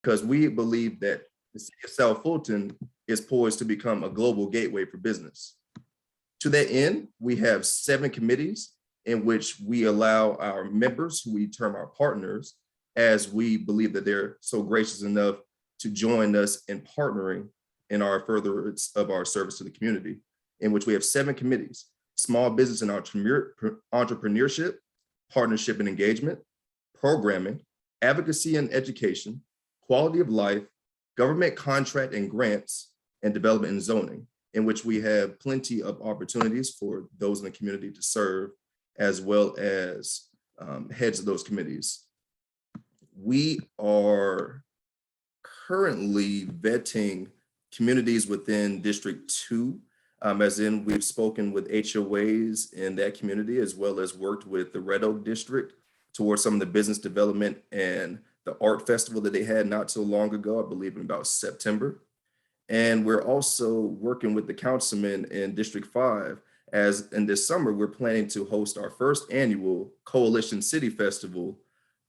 because we believe that the city of South Fulton is poised to become a global gateway for business. To that end, we have 7 committees in which we allow our members, who we term our partners, as we believe that they're so gracious enough to join us in partnering in our furtherance of our service to the community, in which we have 7 committees: small business and entrepreneurship, partnership and engagement, programming, advocacy and education, quality of life, government contract and grants, and development and zoning, in which we have plenty of opportunities for those in the community to serve, as well as heads of those committees. We are currently vetting communities within District 2, as in we've spoken with HOAs in that community, as well as worked with the Red Oak District towards some of the business development and the art festival that they had not so long ago, I believe in about September. And we're also working with the councilman in District 5, as in this summer, we're planning to host our first annual Coalition City Festival,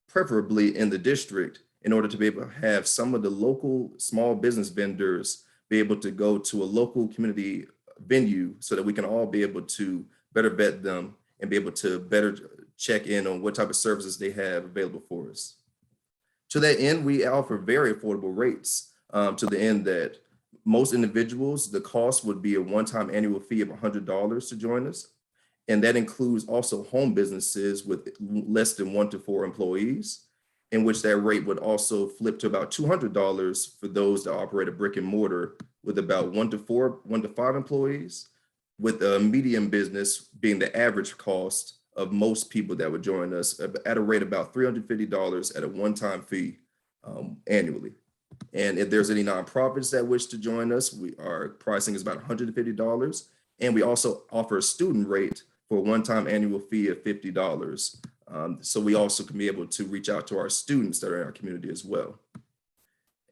preferably in the district, in order to be able to have some of the local small business vendors be able to go to a local community venue so that we can all be able to better vet them and be able to better check in on what type of services they have available for us. To that end, we offer very affordable rates, to the end that most individuals, the cost would be a one-time annual fee of $100 to join us. And that includes also home businesses with less than 1 to 4 employees, in which that rate would also flip to about $200 for those that operate a brick and mortar with about 1 to 5 employees, with a medium business being the average cost of most people that would join us at a rate about $350 at a one-time fee annually. And if there's any nonprofits that wish to join us, our pricing is about $150. And we also offer a student rate for a one-time annual fee of $50. So we also can be able to reach out to our students that are in our community as well.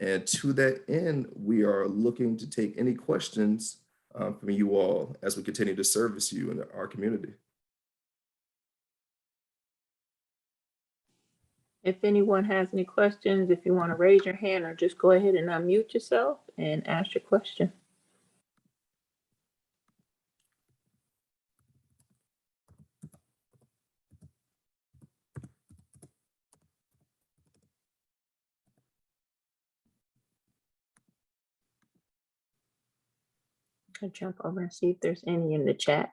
And to that end, we are looking to take any questions from you all as we continue to service you in our community. If anyone has any questions, if you want to raise your hand or just go ahead and unmute yourself and ask your question. I'll jump over and see if there's any in the chat.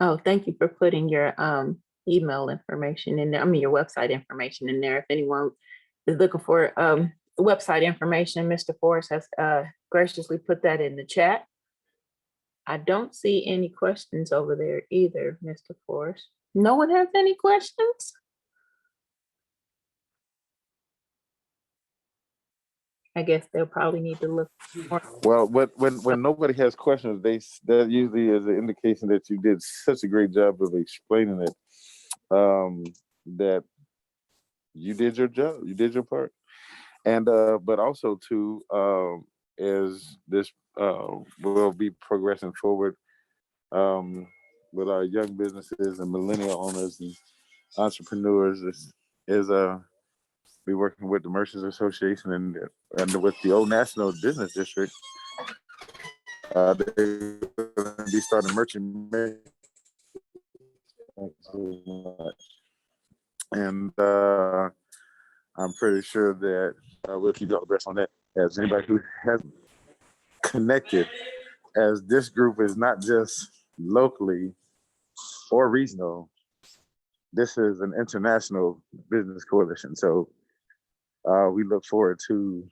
Oh, thank you for putting your email information in there. I mean, your website information in there. If anyone is looking for website information, Mr. Forrest has graciously put that in the chat. I don't see any questions over there either, Mr. Forrest. No one has any questions? I guess they'll probably need to look more. Well, when nobody has questions, that usually is an indication that you did such a great job of explaining it, that you did your job, you did your part. And but also too, as this will be progressing forward with our young businesses and millennial owners and entrepreneurs, is be working with the Merchants Association and with the Old National Business District. They're going to be starting merchant. And I'm pretty sure that we'll keep you abreast on that. As anybody who has connected, as this group is not just locally or regional, this is an international business coalition. So we look forward to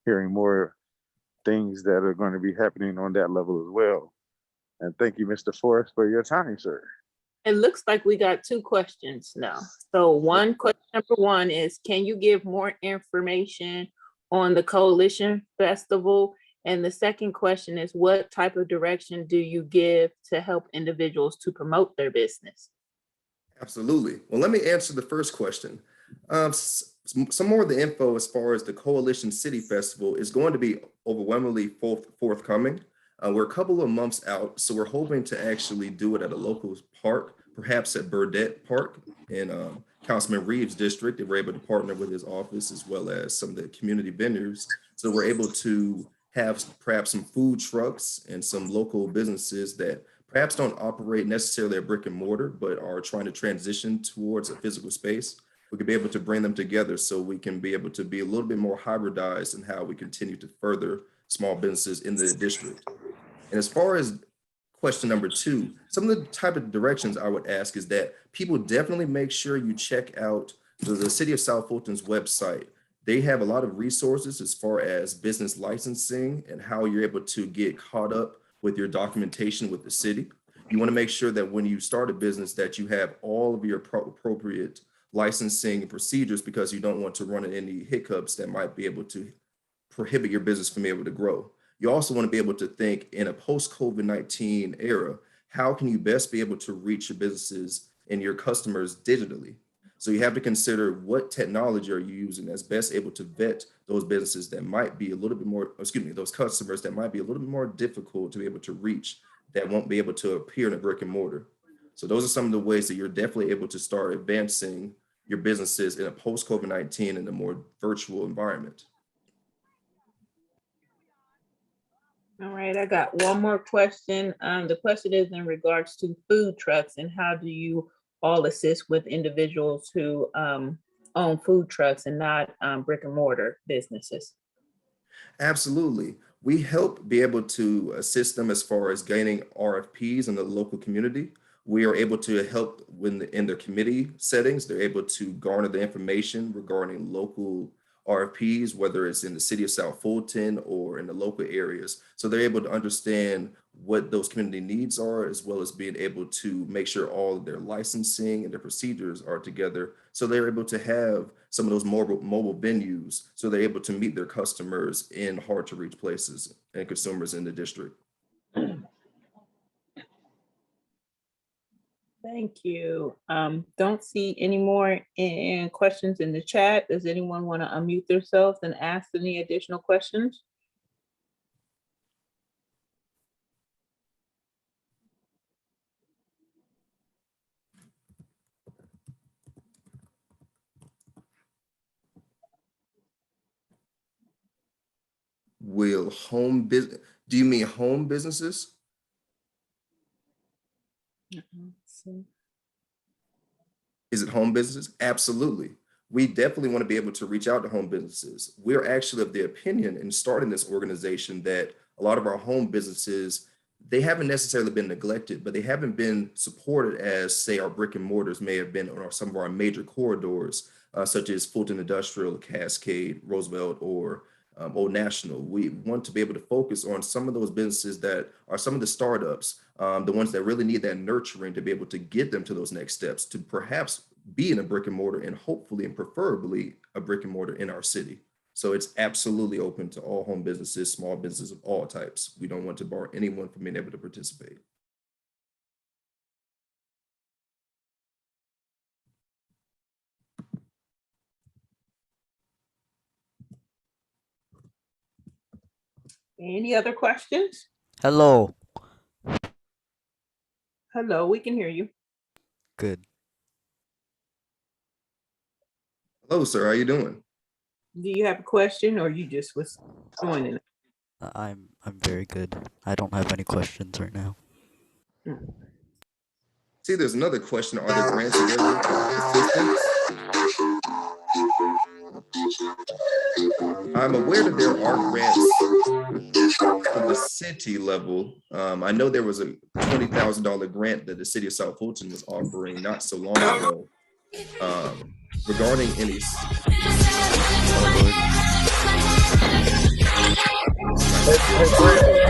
hearing more things that are going to be happening on that level as well. And thank you, Mr. Forrest, for your time, sir. It looks like we got 2 questions now. So question number 1 is, can you give more information on the Coalition Festival? And the second question is, what type of direction do you give to help individuals to promote their business? Absolutely. Well, let me answer the first question. Some more of the info as far as the Coalition City Festival is going to be overwhelmingly forthcoming. We're a couple of months out, so we're hoping to actually do it at a local park, perhaps at Burdett Park in Councilman Reeves' district, and we're able to partner with his office as well as some of the community vendors. So we're able to have perhaps some food trucks and some local businesses that perhaps don't operate necessarily a brick and mortar, but are trying to transition towards a physical space. We could be able to bring them together so we can be able to be a little bit more hybridized in how we continue to further small businesses in the district. And as far as question number 2, some of the type of directions I would ask is that people definitely make sure you check out the City of South Fulton's website. They have a lot of resources as far as business licensing and how you're able to get caught up with your documentation with the city. You want to make sure that when you start a business that you have all of your appropriate licensing and procedures, because you don't want to run into any hiccups that might be able to prohibit your business from being able to grow. You also want to be able to think in a post-COVID-19 era, how can you best be able to reach your businesses and your customers digitally? So you have to consider what technology are you using that's best able to vet those businesses that might be a little bit more, those customers that might be a little bit more difficult to be able to reach, that won't be able to appear in a brick and mortar. So those are some of the ways that you're definitely able to start advancing your businesses in a post-COVID-19 in a more virtual environment. All right, I got one more question. The question is in regards to food trucks, and how do you all assist with individuals who own food trucks and not brick and mortar businesses? Absolutely. We help be able to assist them as far as gaining RFPs in the local community. We are able to help when in their committee settings, they're able to garner the information regarding local RFPs, whether it's in the city of South Fulton or in the local areas. So they're able to understand what those community needs are, as well as being able to make sure all of their licensing and their procedures are together. So they're able to have some of those mobile venues, so they're able to meet their customers in hard to reach places and consumers in the district. Thank you. Don't see any more questions in the chat. Does anyone want to unmute themselves and ask any additional questions? Will home business, do you mean home businesses? Is it home businesses? Absolutely. We definitely want to be able to reach out to home businesses. We're actually of the opinion in starting this organization that a lot of our home businesses, they haven't necessarily been neglected, but they haven't been supported as, say, our brick and mortars may have been on some of our major corridors, such as Fulton Industrial, Cascade, Roosevelt, or Old National. We want to be able to focus on some of those businesses that are some of the startups, the ones that really need that nurturing to be able to get them to those next steps, to perhaps be in a brick and mortar and hopefully and preferably a brick and mortar in our city. So it's absolutely open to all home businesses, small businesses of all types. We don't want to bar anyone from being able to participate. Any other questions? Hello. Hello, we can hear you. Good. Hello, sir. How you doing? Do you have a question, or you just was joining? I'm very good. I don't have any questions right now. See, there's another question. Are there grants available for assistance? I'm aware that there are grants from the city level. I know there was a $20,000 grant that the city of South Fulton was offering not so long ago regarding any.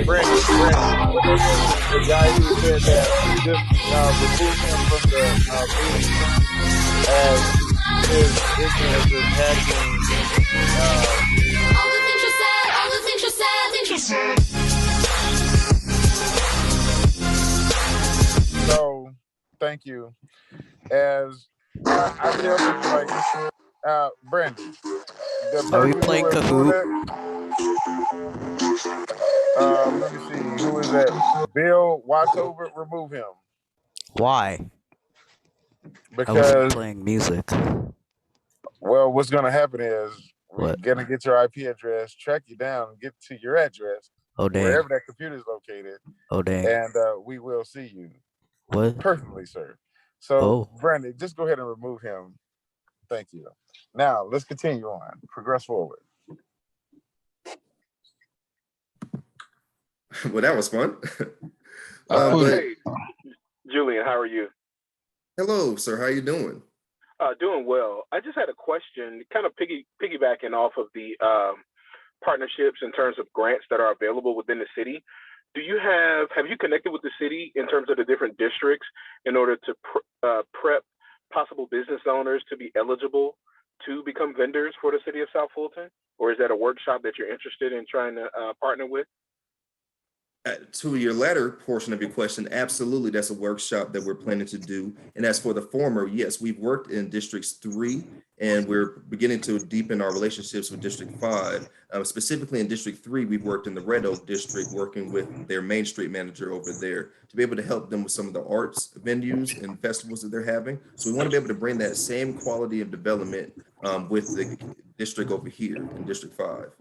Brandon, the guy who said that he just removed him from the meeting as his ignorance is hacking. All the things you said. So, thank you. As I tell people, like, Brandon, the Are we person playing who Kahoot? let me see, who is that? Bill Wattover, remove him. Why? I wasn't because playing music. well, what's gonna happen is we're What? gonna get your IP address, track you down, get to your address, Oh dang. wherever that computer is located, Oh dang. and we will see you What? personally, sir. So, Oh. Brandon, just go ahead and remove him. Thank you. Now, let's continue on. Progress forward. Well, that was fun. Hey, Julian, how are you? Hello, sir. How you doing? Doing well. I just had a question, kind of piggybacking off of the partnerships in terms of grants that are available within the city. Have you connected with the city in terms of the different districts in order to prep possible business owners to be eligible to become vendors for the city of South Fulton? Or is that a workshop that you're interested in trying to partner with? To your latter portion of your question, absolutely, that's a workshop that we're planning to do. And as for the former, yes, we've worked in districts 3, and we're beginning to deepen our relationships with District 5. Specifically in District 3, we've worked in the Red Oak district, working with their Main Street manager over there to be able to help them with some of the arts venues and festivals that they're having. So we want to be able to bring that same quality of development with the district over here in District 5.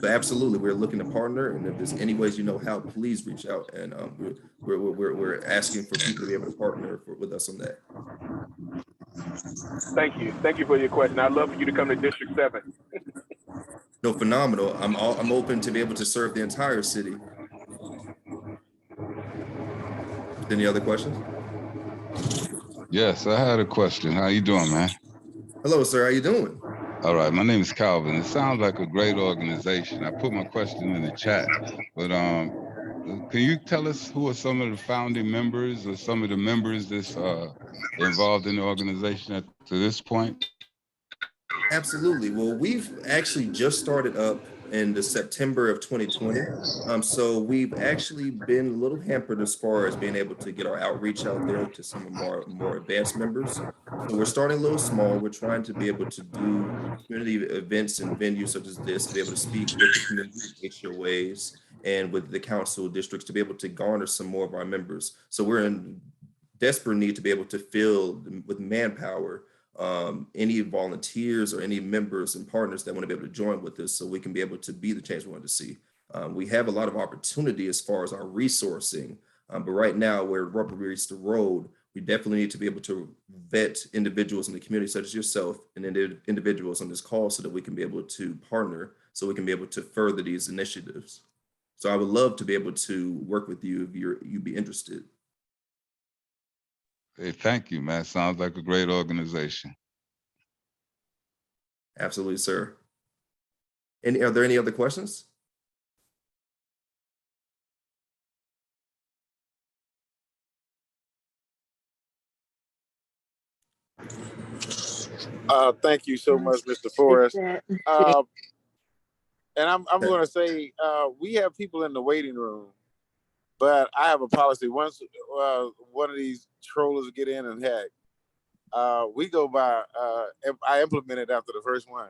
So absolutely, we're looking to partner, and if there's any ways you know how, please reach out. And we're asking for people to be able to partner with us on that. Thank you for your question. I'd love for you to come to District 7. No, phenomenal. I'm open to be able to serve the entire city. Any other questions? Yes, I had a question. How you doing, man? Hello, sir. How you doing? All right, my name is Calvin. It sounds like a great organization. I put my question in the chat, but can you tell us who are some of the founding members or some of the members that's involved in the organization to this point? Absolutely. Well, we've actually just started up in the September of 2020. So we've actually been a little hampered as far as being able to get our outreach out there to some of our more advanced members. So we're starting a little small. We're trying to be able to do community events and venues such as this, to be able to speak with the community HOAs and with the council districts to be able to garner some more of our members. So we're in desperate need to be able to fill with manpower any volunteers or any members and partners that want to be able to join with us so we can be able to be the change we want to see. We have a lot of opportunity as far as our resourcing, but right now where rubber meets the road, we definitely need to be able to vet individuals in the community such as yourself and individuals on this call so that we can be able to partner, so we can be able to further these initiatives. So I would love to be able to work with you if you'd be interested. Hey, thank you, man. Sounds like a great organization. Absolutely, sir. Are there any other questions? Thank you so much, Mr. Forrest. And I'm going to say we have people in the waiting room, but I have a policy. Once one of these trollers get in and hack, we go by. I implement it after the first one.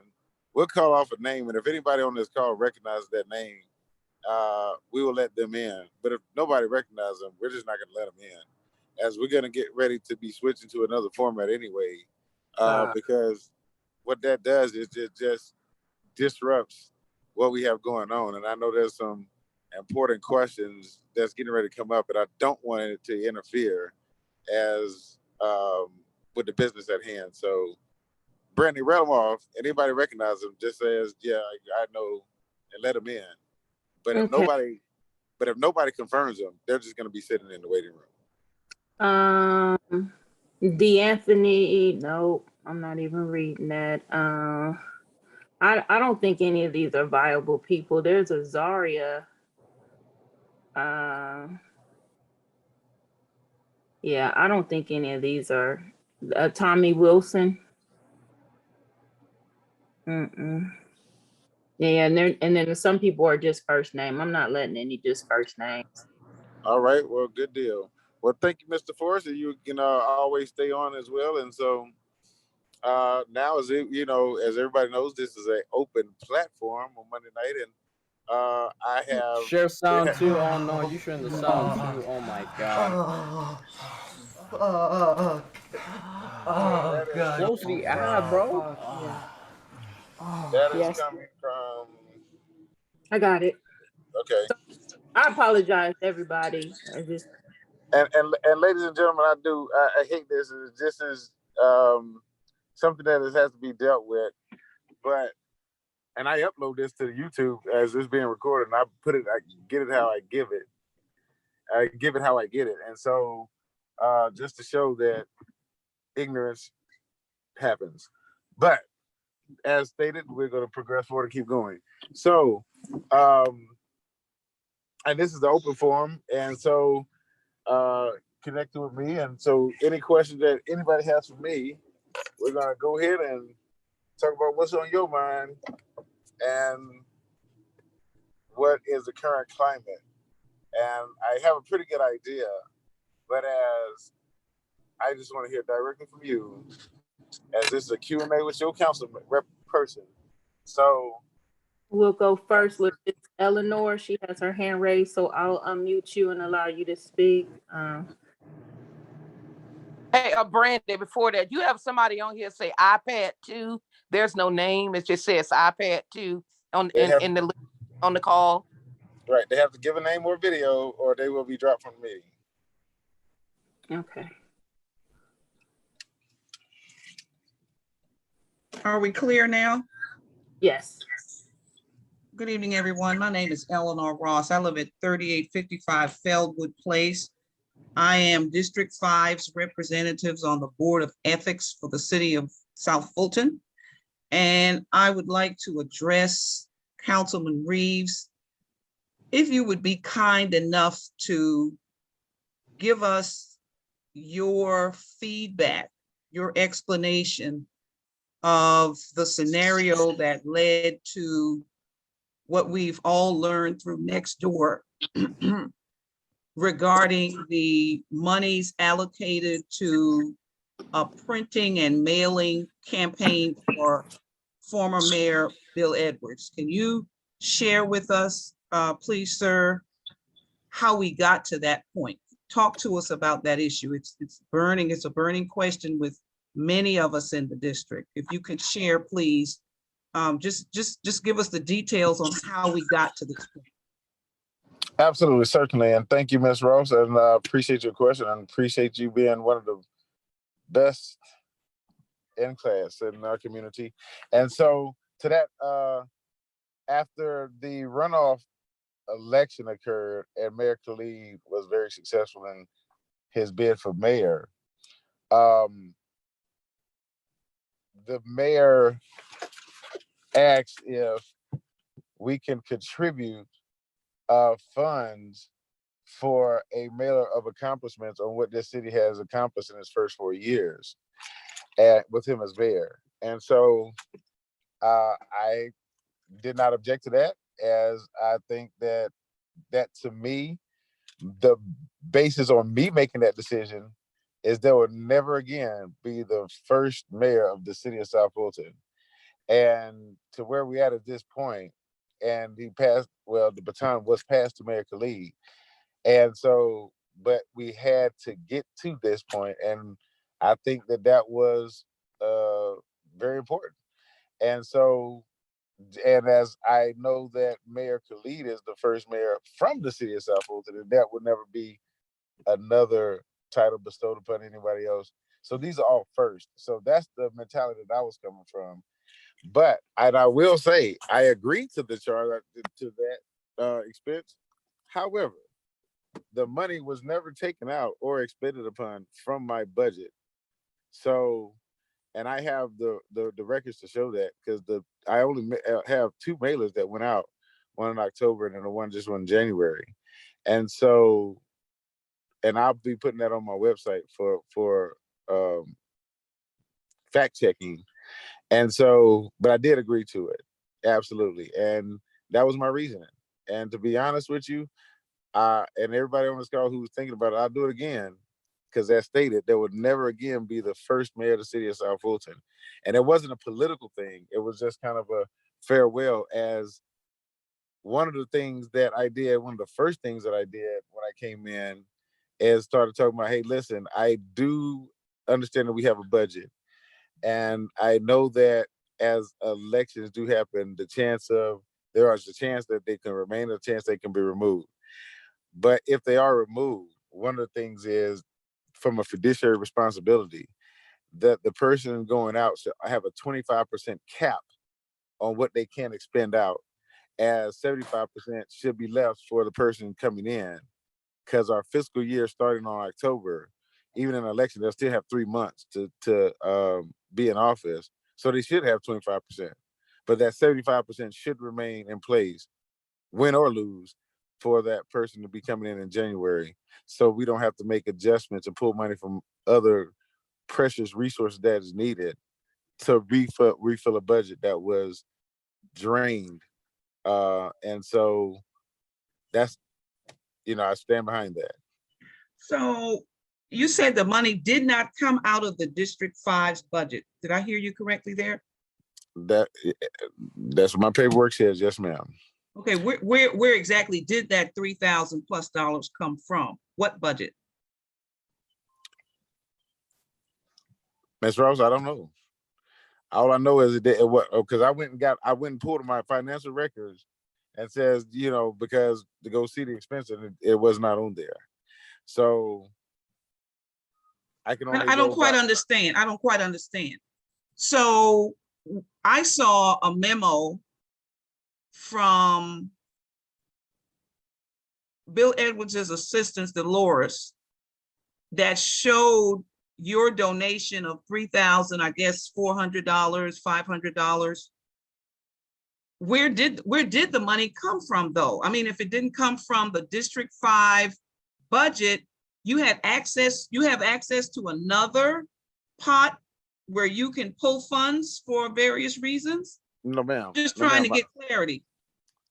We'll call off a name, and if anybody on this call recognizes that name, we will let them in. But if nobody recognizes them, we're just not going to let them in, as we're going to get ready to be switching to another format anyway. Because what that does is it just disrupts what we have going on. And I know there's some important questions that's getting ready to come up, but I don't want it to interfere as with the business at hand. So, Brandy, read them off. Anybody recognize them, just says, yeah, I know, and let them in. But if nobody confirms them, they're just going to be sitting in the waiting room. D'Anthony, nope, I'm not even reading that. I don't think any of these are viable people. There's a Zaria. Yeah, I don't think any of these are. Tommy Wilson. Yeah, and then some people are just first name. I'm not letting any just first names. All right, well, good deal. Well, thank you, Mr. Forrest. You can always stay on as well. And so now, as everybody knows, this is an open platform on Monday night, and I have share sound too. Oh no, you sharing the sound too. Oh my god. Oh, God. Close to the eye, bro. Yeah. That is Yes, coming from, I got it. okay. I apologize, everybody. I just And ladies and gentlemen, I hate this. This is something that has to be dealt with. But and I upload this to YouTube as it's being recorded, and I get it how I give it. I give it how I get it. And so just to show that ignorance happens. But as stated, we're going to progress forward and keep going. So, and this is the open forum, and so connecting with me. And so any questions that anybody has for me, we're going to go ahead and talk about what's on your mind and what is the current climate. And I have a pretty good idea, but as I just want to hear directly from you, as this is a Q&A with your council rep person. So we'll go first with Ms. Eleanor. She has her hand raised, so I'll unmute you and allow you to speak. Hey, Brandon, before that, you have somebody on here say iPad 2. There's no name. It just says iPad 2 on the call. Right. They have to give a name or video or they will be dropped from the meeting. Okay. Are we clear now? Yes. Good evening, everyone. My name is Eleanor Ross. I live at 3855 Feldwood Place. I am District 5's representatives on the Board of Ethics for the City of South Fulton. And I would like to address Councilman Reeves. If you would be kind enough to give us your feedback, your explanation of the scenario that led to what we've all learned through Nextdoor regarding the monies allocated to a printing and mailing campaign for former Mayor Bill Edwards. Can you share with us, please, sir, how we got to that point? Talk to us about that issue. It's burning. It's a burning question with many of us in the district. If you could share, please, just give us the details on how we got to this point. Absolutely, certainly. And thank you, Ms. Ross. And I appreciate your question and appreciate you being one of the best in class in our community. And so to that, after the runoff election occurred and Mayor Khalid was very successful in his bid for mayor, the mayor asked if we can contribute funds for a mailer of accomplishments on what this city has accomplished in its first 4 years with him as mayor. And so I did not object to that, as I think that to me, the basis on me making that decision is there will never again be the first mayor of the city of South Fulton. And to where we at this point, and he passed, well, the baton was passed to Mayor Khalid. And so, but we had to get to this point, and I think that was very important. And so, and as I know that Mayor Khalid is the first mayor from the city of South Fulton, and that would never be another title bestowed upon anybody else. So these are all first. So that's the mentality that I was coming from. But, and I will say, I agree to the charge, to that expense. However, the money was never taken out or expended upon from my budget. So, and I have the records to show that, because I only have 2 mailers that went out, one in October and then the one just went in January. And so, and I'll be putting that on my website for fact checking. And so, but I did agree to it, absolutely. And that was my reasoning. And to be honest with you, and everybody on this call who's thinking about it, I'll do it again, because as stated, there would never again be the first mayor of the city of South Fulton. And it wasn't a political thing. It was just kind of a farewell, as one of the things that I did, one of the first things that I did when I came in and started talking about, hey, listen, I do understand that we have a budget. And I know that as elections do happen, there is a chance that they can remain, a chance they can be removed. But if they are removed, one of the things is from a fiduciary responsibility that the person going out should have a 25% cap on what they can expend out, as 75% should be left for the person coming in, because our fiscal year starting on October, even in an election, they'll still have 3 months to be in office. So they should have 25%. But that 75% should remain in place, win or lose, for that person to be coming in January. So we don't have to make adjustments and pull money from other precious resources that is needed to refill a budget that was drained. And so that's, I stand behind that. So you said the money did not come out of the District 5's budget. Did I hear you correctly there? That's what my paperwork says. Yes, ma'am. Okay, where exactly did that $3,000+ come from? What budget? Ms. Rose, I don't know. All I know is because I went and pulled my financial records and says, because to go see the expense, and it was not on there. So I can only I don't quite understand. I don't quite understand. So I saw a memo from Bill Edwards' assistant, Dolores, that showed your donation of $3,000, I guess $400, $500. Where did the money come from, though? I mean, if it didn't come from the District 5 budget, you have access to another pot where you can pull funds for various reasons? No, ma'am. Just trying to get clarity.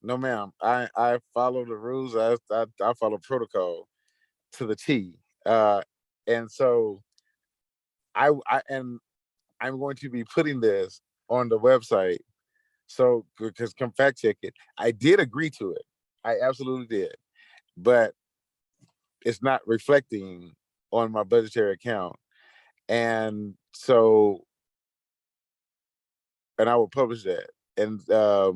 No, ma'am. I follow the rules. I follow protocol to the T. And so I'm going to be putting this on the website. So because come fact check it. I did agree to it. I absolutely did. But it's not reflecting on my budgetary account. And so, and I will publish that. And well,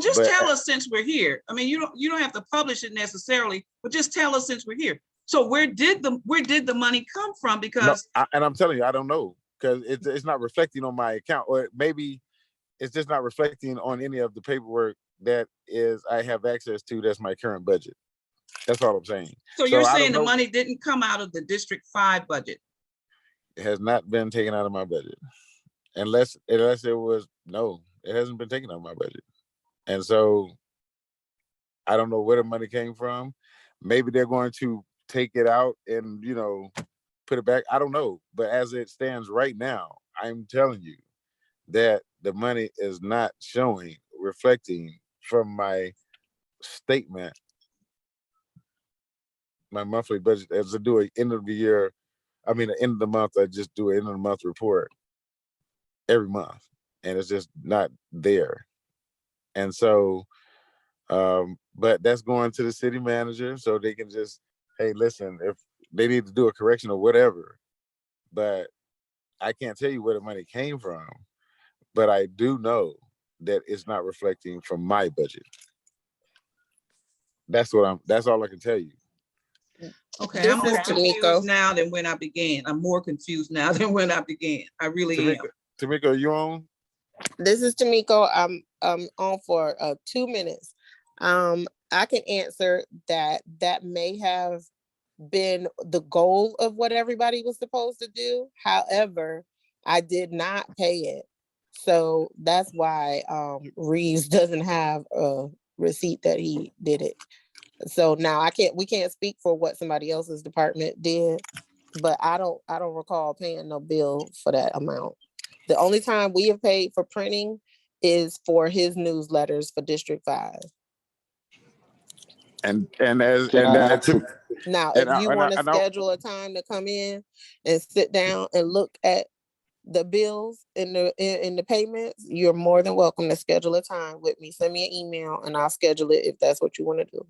just tell us since we're here. I mean, you don't have to publish it necessarily, but just tell us since we're here. So where did the money come from? Because and I'm telling you, I don't know, because it's not reflecting on my account, or maybe it's just not reflecting on any of the paperwork that I have access to. That's my current budget. That's all I'm saying. So you're saying the money didn't come out of the District 5 budget? It has not been taken out of my budget, unless it was. No, it hasn't been taken out of my budget. And so I don't know where the money came from. Maybe they're going to take it out and, put it back. I don't know. But as it stands right now, I'm telling you that the money is not reflecting from my statement, my monthly budget. As I do an end of the month, I just do an end of the month report every month, and it's just not there. And so, but that's going to the city manager, so they can just, hey, listen, if they need to do a correction or whatever. But I can't tell you where the money came from, but I do know that it's not reflecting from my budget. That's all I can tell you. Okay, I'm more confused now than when I began. I'm more confused now than when I began. I really am. Tamika, are you on? This is Tamiko. I'm on for 2 minutes. I can answer that may have been the goal of what everybody was supposed to do. However, I did not pay it. So that's why Reeves doesn't have a receipt that he did it. So now we can't speak for what somebody else's department did, but I don't recall paying no bill for that amount. The only time we have paid for printing is for his newsletters for District 5. Now, if you want to schedule a time to come in and sit down and look at the bills and the payments, you're more than welcome to schedule a time with me. Send me an email and I'll schedule it if that's what you want to do.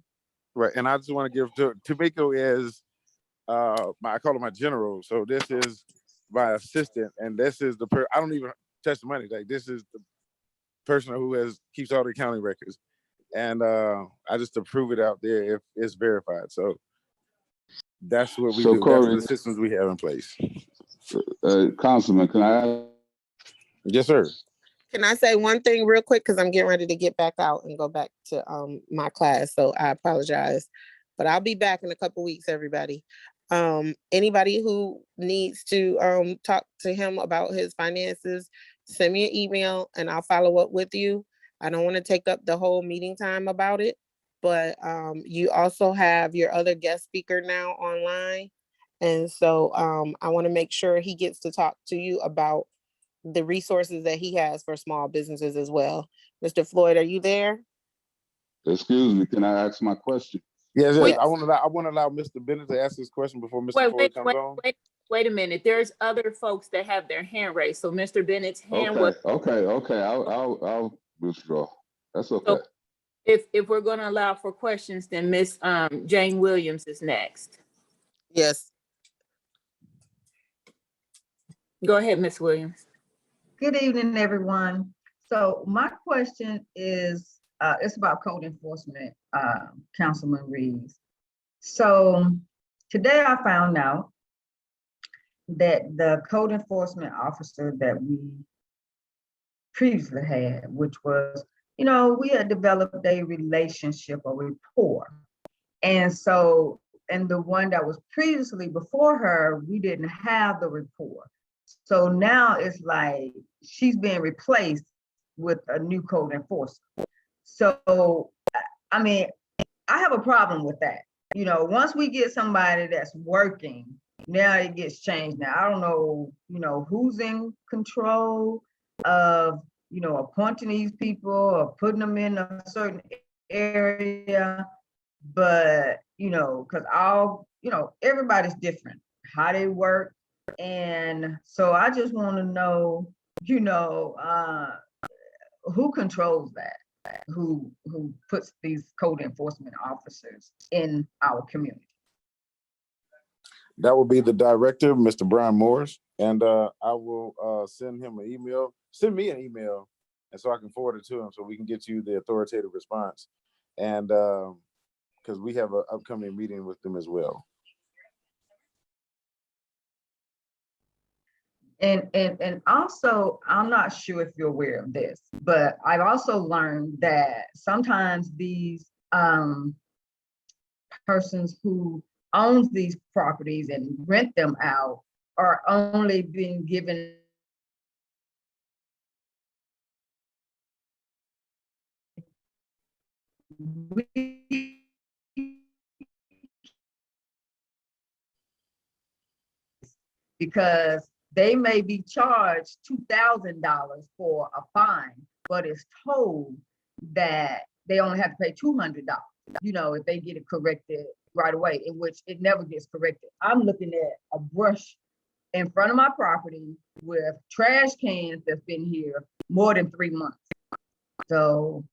Right, and I just want to give to Tamiko is I call him my general. So this is my assistant, and this is I don't even touch the money. Like this is the person who keeps all the accounting records, and I just approve it out there if it's verified. So that's what we So do. Corey, That's the systems we have in place. Councilman, can I? Yes, sir. Can I say one thing real quick? Because I'm getting ready to get back out and go back to my class. So I apologize. But I'll be back in a couple weeks, everybody. Anybody who needs to talk to him about his finances, send me an email and I'll follow up with you. I don't want to take up the whole meeting time about it, but you also have your other guest speaker now online. And so I want to make sure he gets to talk to you about the resources that he has for small businesses as well. Mr. Floyd, are you there? Excuse me, can I ask my question? Yes, Wait. I want to allow Mr. Bennett to ask his question before Mr. Floyd comes on. Wait a minute. There's other folks that have their hand raised. So Mr. Bennett's hand was. Okay. I'll withdraw. That's okay. So if we're going to allow for questions, then Miss Jane Williams is next. Yes. Go ahead, Miss Williams. Good evening, everyone. So my question is, it's about code enforcement, Councilman Reeves. So today I found out that the code enforcement officer that we previously had, which was, we had developed a relationship or rapport. And so, and the one that was previously before her, we didn't have the rapport. So now it's like she's being replaced with a new code enforcer. So, I mean, I have a problem with that. Once we get somebody that's working, now it gets changed. Now, I don't know, who's in control of, appointing these people or putting them in a certain area, but, because everybody's different, how they work. And so I just want to know, who controls that, who puts these code enforcement officers in our community. That will be the director, Mr. Brian Morris, and I will send him an email. Send me an email, and so I can forward it to him, so we can get you the authoritative response. And because we have an upcoming meeting with them as well. And also, I'm not sure if you're aware of this, but I've also learned that sometimes these persons who owns these properties and rent them out are only being given because they may be charged $2,000 for a fine, but it's told that they only have to pay $200, if they get it corrected right away, in which it never gets corrected. I'm looking at a brush in front of my property with trash cans that's been here more than 3 months. So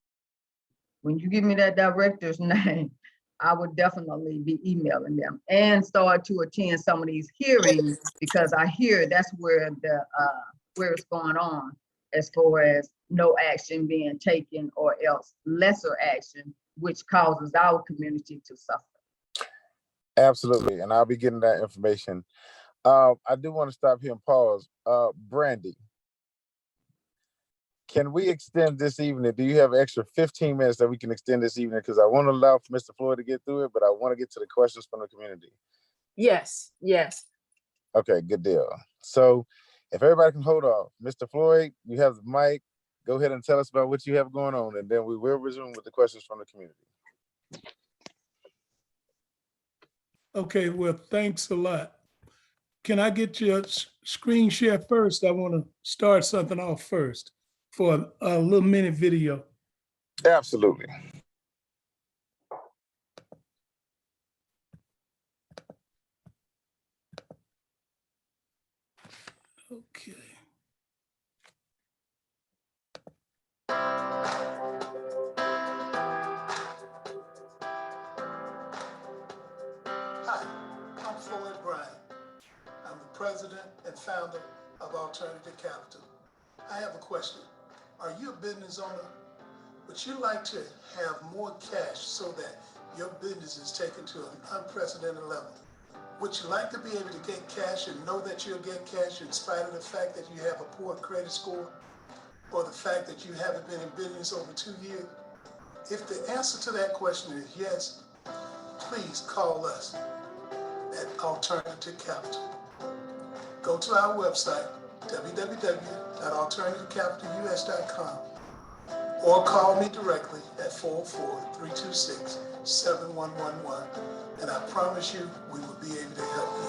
when you give me that director's name, I would definitely be emailing them and start to attend some of these hearings, because I hear that's where where it's going on, as far as no action being taken or else lesser action, which causes our community to suffer. Absolutely, and I'll be getting that information. I do want to stop here and pause. Brandy, can we extend this evening? Do you have an extra 15 minutes that we can extend this evening? Because I want to allow for Mr. Floyd to get through it, but I want to get to the questions from the community. Yes. Okay, good deal. So if everybody can hold off, Mr. Floyd, you have the mic. Go ahead and tell us about what you have going on, and then we will resume with the questions from the community. Okay, well, thanks a lot. Can I get your screen share first? I want to start something off first for a little minute video. Absolutely. Okay. president and founder of Alternative Capital. I have a question. Are you a business owner? Would you like to have more cash so that your business is taken to an unprecedented level? Would you like to be able to get cash and know that you'll get cash in spite of the fact that you have a poor credit score or the fact that you haven't been in business over 2 years? If the answer to that question is yes, please call us at Alternative Capital. Go to our website, www.alternativecapitalus.com, or call me directly at 404-326-7111, and I promise you we will be able to help you.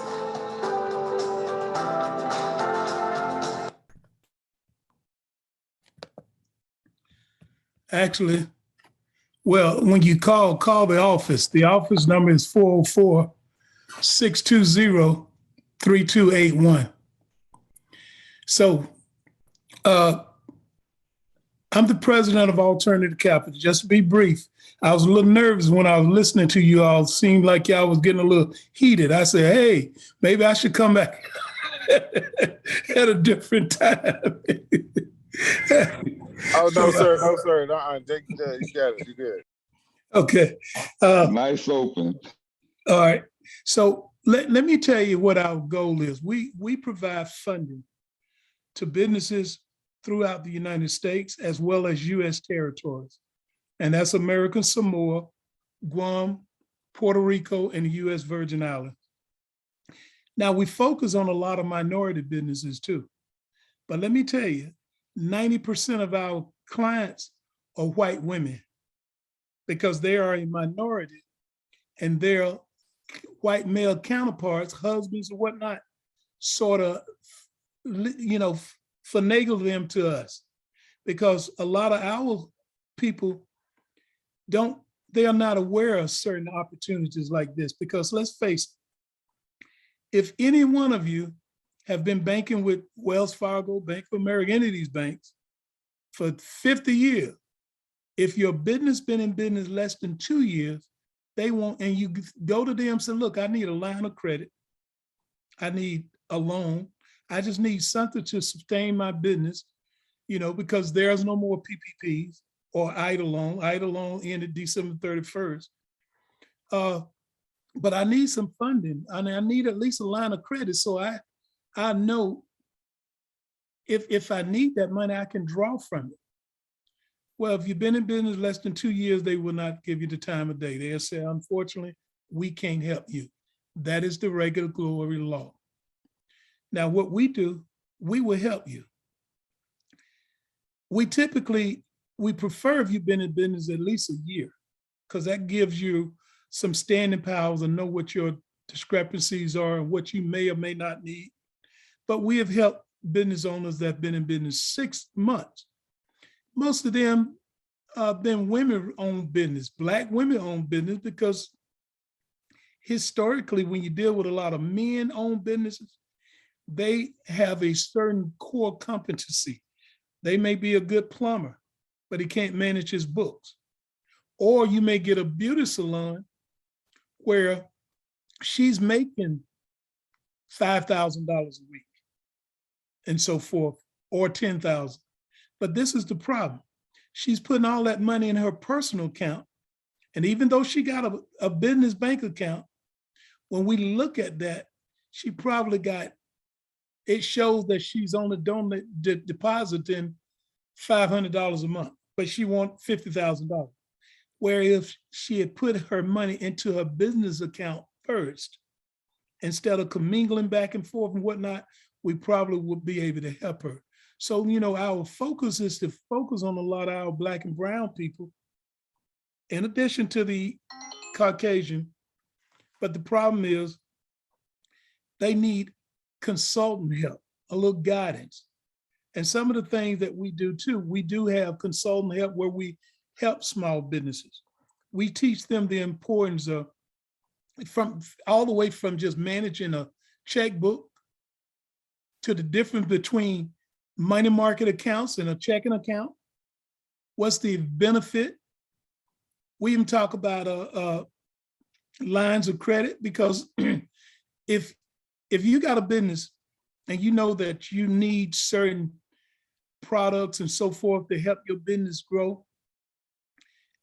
Actually, well, when you call the office. The office number is 404-620-3281. So I'm the president of Alternative Capital. Just to be brief, I was a little nervous when I was listening to you all. Seemed like y'all was getting a little heated. I said, hey, maybe I should come back at a different time. Oh, no, sir. No, sir. Jake, you got it. You good. Okay. Nice open. All right. So let me tell you what our goal is. We provide funding to businesses throughout the United States as well as U.S. territories. And that's American Samoa, Guam, Puerto Rico, and the U.S. Virgin Islands. Now, we focus on a lot of minority businesses too. But let me tell you, 90% of our clients are white women because they are a minority and their white male counterparts, husbands or whatnot, sort of, finagle them to us because a lot of our people they are not aware of certain opportunities like this because let's face it, if any one of you have been banking with Wells Fargo, Bank of America, any of these banks for 50 years, if your business been in business less than 2 years, they won't, and you go to them and say, look, I need a line of credit. I need a loan. I just need something to sustain my business, because there's no more PPPs or idle loan. Idle loan ended December 31st. But I need some funding. I need at least a line of credit so I know if I need that money, I can draw from it. Well, if you've been in business less than 2 years, they will not give you the time of day. They'll say, unfortunately, we can't help you. That is the regulatory law. Now, what we do, we will help you. We prefer if you've been in business at least a year, because that gives you some standing powers and know what your discrepancies are and what you may or may not need. But we have helped business owners that have been in business 6 months. Most of them been women-owned business, Black women-owned business, because historically, when you deal with a lot of men-owned businesses, they have a certain core competency. They may be a good plumber, but he can't manage his books. Or you may get a beauty salon where she's making $5,000 a week and so forth, or $10,000. But this is the problem. She's putting all that money in her personal account. And even though she got a business bank account, when we look at that, she probably it shows that she's only depositing $500 a month, but she wants $50,000. Where if she had put her money into her business account first, instead of commingling back and forth and whatnot, we probably would be able to help her. So, our focus is to focus on a lot of our Black and brown people, in addition to the Caucasian. But the problem is they need consultant help, a little guidance. And some of the things that we do too, we do have consultant help where we help small businesses. We teach them the importance of all the way from just managing a checkbook to the difference between money market accounts and a checking account. What's the benefit? We even talk about lines of credit, because if you got a business and you know that you need certain products and so forth to help your business grow,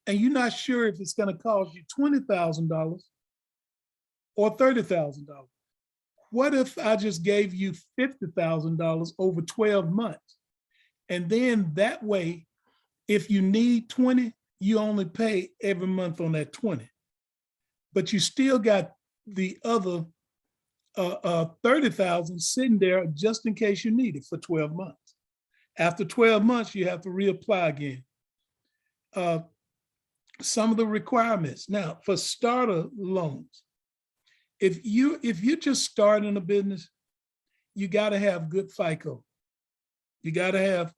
and you're not sure if it's going to cost you $20,000 or $30,000. What if I just gave you $50,000 over 12 months? And then that way, if you need 20, you only pay every month on that 20. But you still got the other 30,000 sitting there just in case you need it for 12 months. After 12 months, you have to reapply again. Some of the requirements. Now, for starter loans, if you're just starting a business, you got to have good FICO. You got to have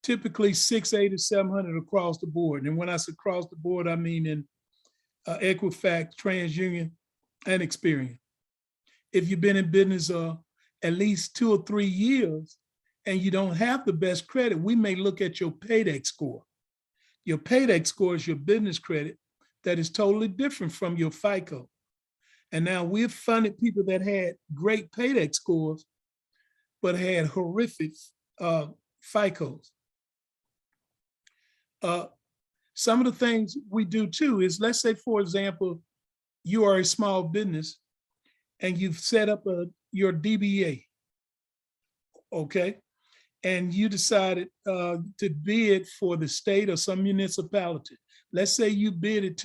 typically 680, 700 across the board. And when I say across the board, I mean in Equifax, TransUnion, and Experian. If you've been in business at least 2 or 3 years and you don't have the best credit, we may look at your paydex score. Your paydex score is your business credit that is totally different from your FICO. And now we've funded people that had great paydex scores, but had horrific FICOs. Some of the things we do too is, let's say, for example, you are a small business and you've set up your DBA, okay? And you decided to bid for the state or some municipality. Let's say you bid it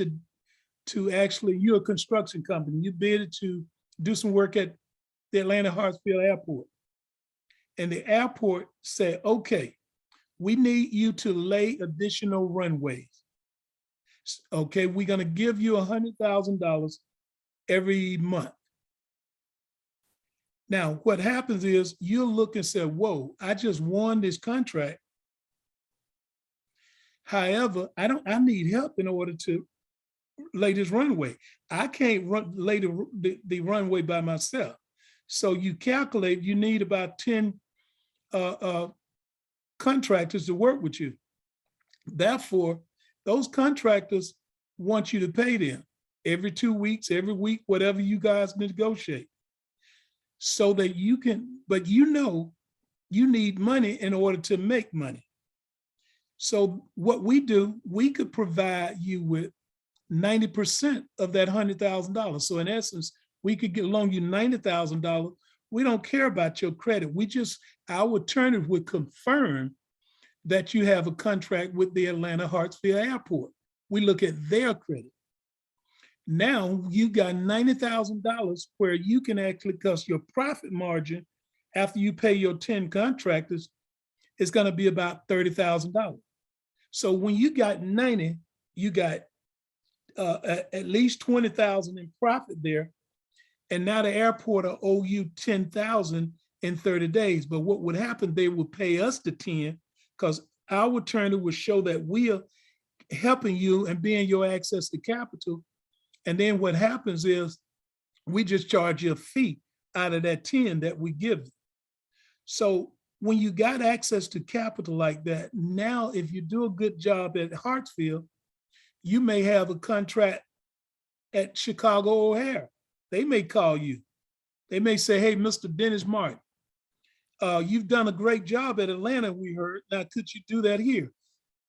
to actually, you're a construction company, you bid it to do some work at the Atlanta Hartsfield Airport. And the airport said, okay, we need you to lay additional runways. Okay, we're gonna give you $100,000 every month. Now, what happens is you look and say, whoa, I just won this contract. However, I need help in order to lay this runway. I can't lay the runway by myself. So you calculate, you need about 10 contractors to work with you. Therefore, those contractors want you to pay them every 2 weeks, every week, whatever you guys negotiate. So that you can, but you know, you need money in order to make money. So what we do, we could provide you with 90% of that $100,000. So in essence, we could loan you $90,000. We don't care about your credit. Our attorney would confirm that you have a contract with the Atlanta Hartsfield Airport. We look at their credit. Now you got $90,000 where you can actually, because your profit margin after you pay your 10 contractors is going to be about $30,000. So when you got 90, you got at least 20,000 in profit there. And now the airport will owe you 10,000 in 30 days. But what would happen, they would pay us the 10 because our attorney would show that we are helping you and being your access to capital. And then what happens is we just charge you a fee out of that 10 that we give you. So when you got access to capital like that, now if you do a good job at Hartsfield, you may have a contract at Chicago O'Hare. They may call you. They may say, hey, Mr. Dennis Martin, you've done a great job at Atlanta, we heard. Now, could you do that here?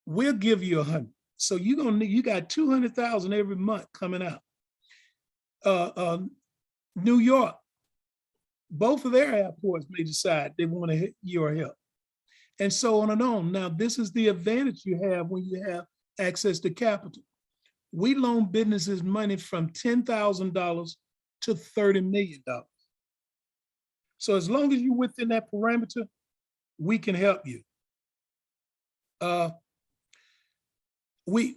We'll give you 100. So you got 200,000 every month coming out. New York, both of their airports may decide they want to hit your help. And so on and on. Now, this is the advantage you have when you have access to capital. We loan businesses money from $10,000 to $30 million. So as long as you're within that parameter, we can help you.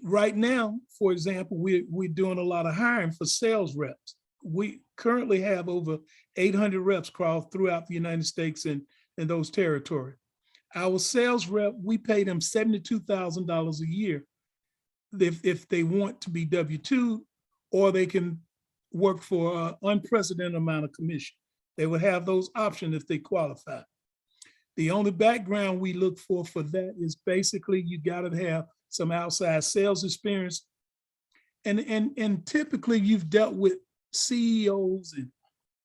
Right now, for example, we're doing a lot of hiring for sales reps. We currently have over 800 reps throughout the United States and those territories. Our sales rep, we pay them $72,000 a year if they want to be W-2, or they can work for an unprecedented amount of commission. They would have those options if they qualify. The only background we look for that is basically you gotta have some outside sales experience. And typically you've dealt with CEOs and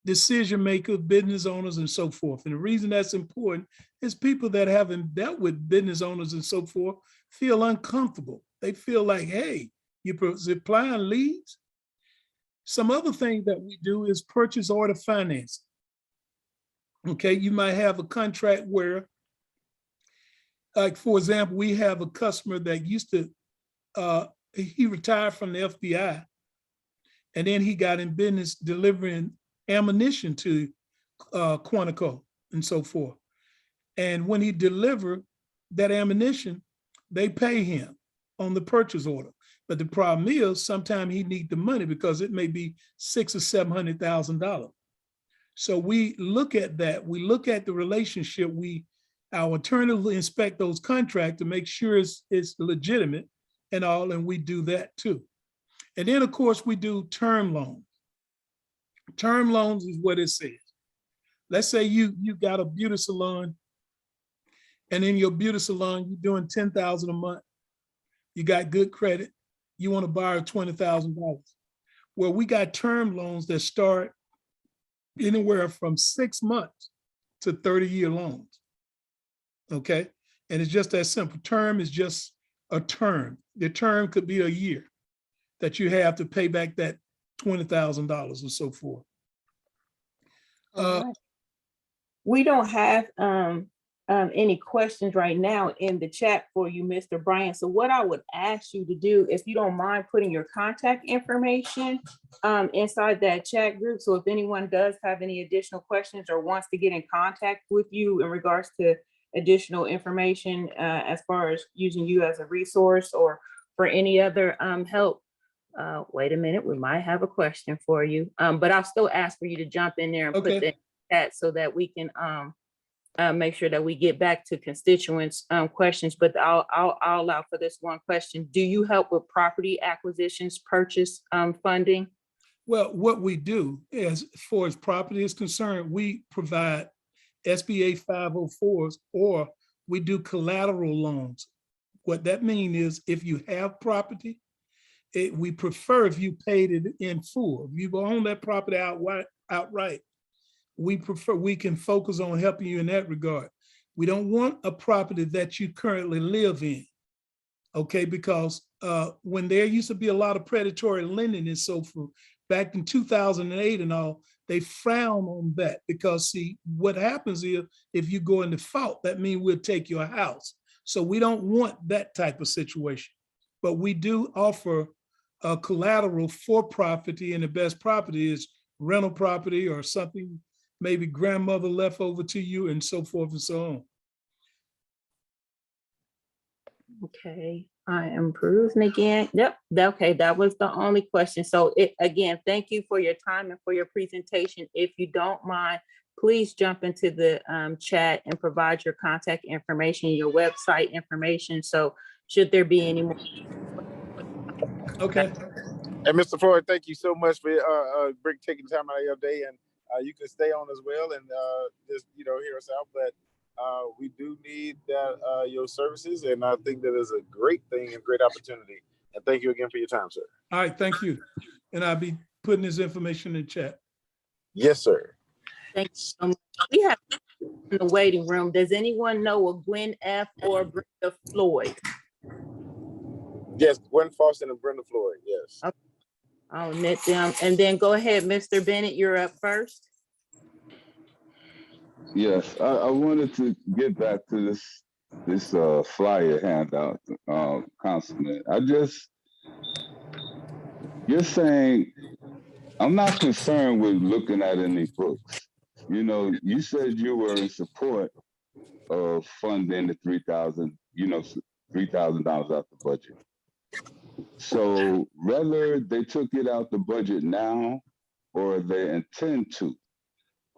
decision makers, business owners, and so forth. And the reason that's important is people that haven't dealt with business owners and so forth feel uncomfortable. They feel like, hey, you're supplying leads. Some other thing that we do is purchase order finance. Okay, you might have a contract where, like, for example, we have a customer that used to, he retired from the FBI, and then he got in business delivering ammunition to Quantico and so forth. And when he delivered that ammunition, they pay him on the purchase order. But the problem is sometimes he needs the money because it may be $600,000 or $700,000. So we look at that. We look at the relationship. Our attorney will inspect those contracts to make sure it's legitimate and all, and we do that too. And then of course we do term loans. Term loans is what it says. Let's say you got a beauty salon, and in your beauty salon, you're doing $10,000 a month. You got good credit. You want to borrow $20,000. Well, we got term loans that start anywhere from 6 months to 30-year loans. Okay. And it's just that simple. Term is just a term. The term could be a year that you have to pay back that $20,000 or so forth. All right. We don't have any questions right now in the chat for you, Mr. Bryant. So what I would ask you to do, if you don't mind putting your contact information inside that chat group. So if anyone does have any additional questions or wants to get in contact with you in regards to additional information as far as using you as a resource or for any other help, wait a minute, we might have a question for you. But I'll still ask for you to jump in there and put that in the chat so that we can make sure that we get back to constituents' questions. But I'll allow for this one question. Do you help with property acquisitions, purchase funding? Well, what we do as far as property is concerned, we provide SBA 504s, or we do collateral loans. What that means is if you have property, we prefer if you paid it in full. If you own that property outright, we can focus on helping you in that regard. We don't want a property that you currently live in, okay? Because when there used to be a lot of predatory lending and so forth, back in 2008 and all, they frown on that because see, what happens is if you go in default, that means we'll take your house. So we don't want that type of situation, but we do offer a collateral for property, and the best property is rental property or something maybe grandmother left over to you and so forth and so on. Okay, I am perusing again. Yep, okay, that was the only question. So again, thank you for your time and for your presentation. If you don't mind, please jump into the chat and provide your contact information, your website information. So should there be any more? Okay. And Mr. Floyd, thank you so much for taking time out of your day, and you can stay on as well and just hear us out. But we do need that your services, and I think that is a great thing and great opportunity. And thank you again for your time, sir. All right, thank you. And I'll be putting this information in the chat. Yes, sir. Thank you so much. We have in the waiting room. Does anyone know a Gwen F. or Brenda Floyd? Yes, Gwen Faustin and Brenda Floyd, yes. Okay. I'll knit them. And then go ahead, Mr. Bennett, you're up first. Yes, I wanted to get back to this flyer handout, Councilman. You're saying, I'm not concerned with looking at any books. You said you were in support of funding the $3,000, $3,000 out the budget. So whether they took it out the budget now or they intend to,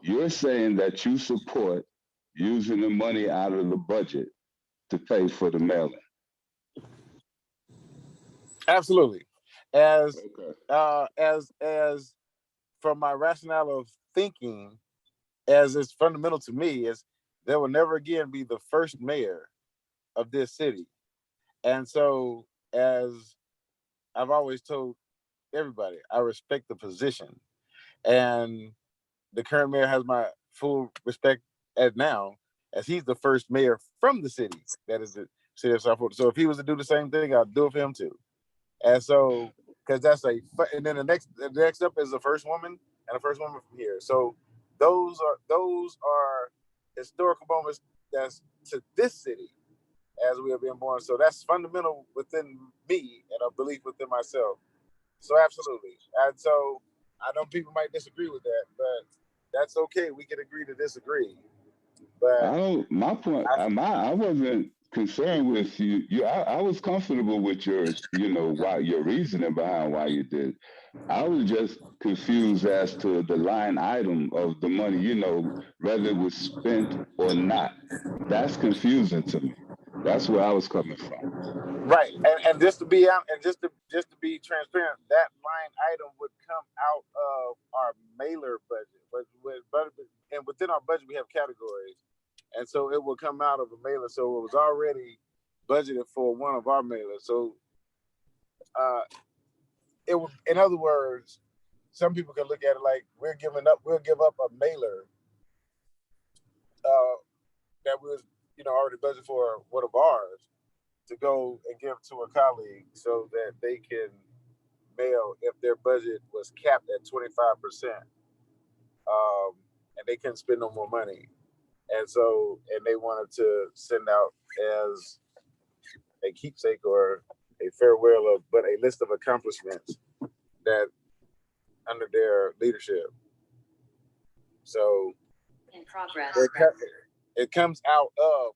you're saying that you support using the money out of the budget to pay for the mailing. Absolutely. As from my rationale of thinking, as it's fundamental to me, is there will never again be the first mayor of this city. And so, as I've always told everybody, I respect the position. And the current mayor has my full respect as now, as he's the first mayor from the city that is the city of South Florida. So if he was to do the same thing, I'd do it for him too. And so, because that's and then the next up is the first woman and the first woman from here. So those are historical moments that's to this city as we have been born. So that's fundamental within me and a belief within myself. So absolutely. And so I know people might disagree with that, but that's okay. We can agree to disagree. But my point, I wasn't concerned with you. I was comfortable with your, why your reasoning behind why you did. I was just confused as to the line item of the money, whether it was spent or not. That's confusing to me. That's where I was coming from. Right, and just to be out, and just to be transparent, that line item would come out of our mailer budget. And within our budget, we have categories, and so it will come out of a mailer. So it was already budgeted for one of our mailers. So, it was, in other words, some people can look at it like we'll give up a mailer that was, already budgeted for one of ours to go and give to a colleague so that they can mail if their budget was capped at 25%, and they couldn't spend no more money. And they wanted to send out as a keepsake or a farewell but a list of accomplishments that under their leadership. So In progress. It comes out of,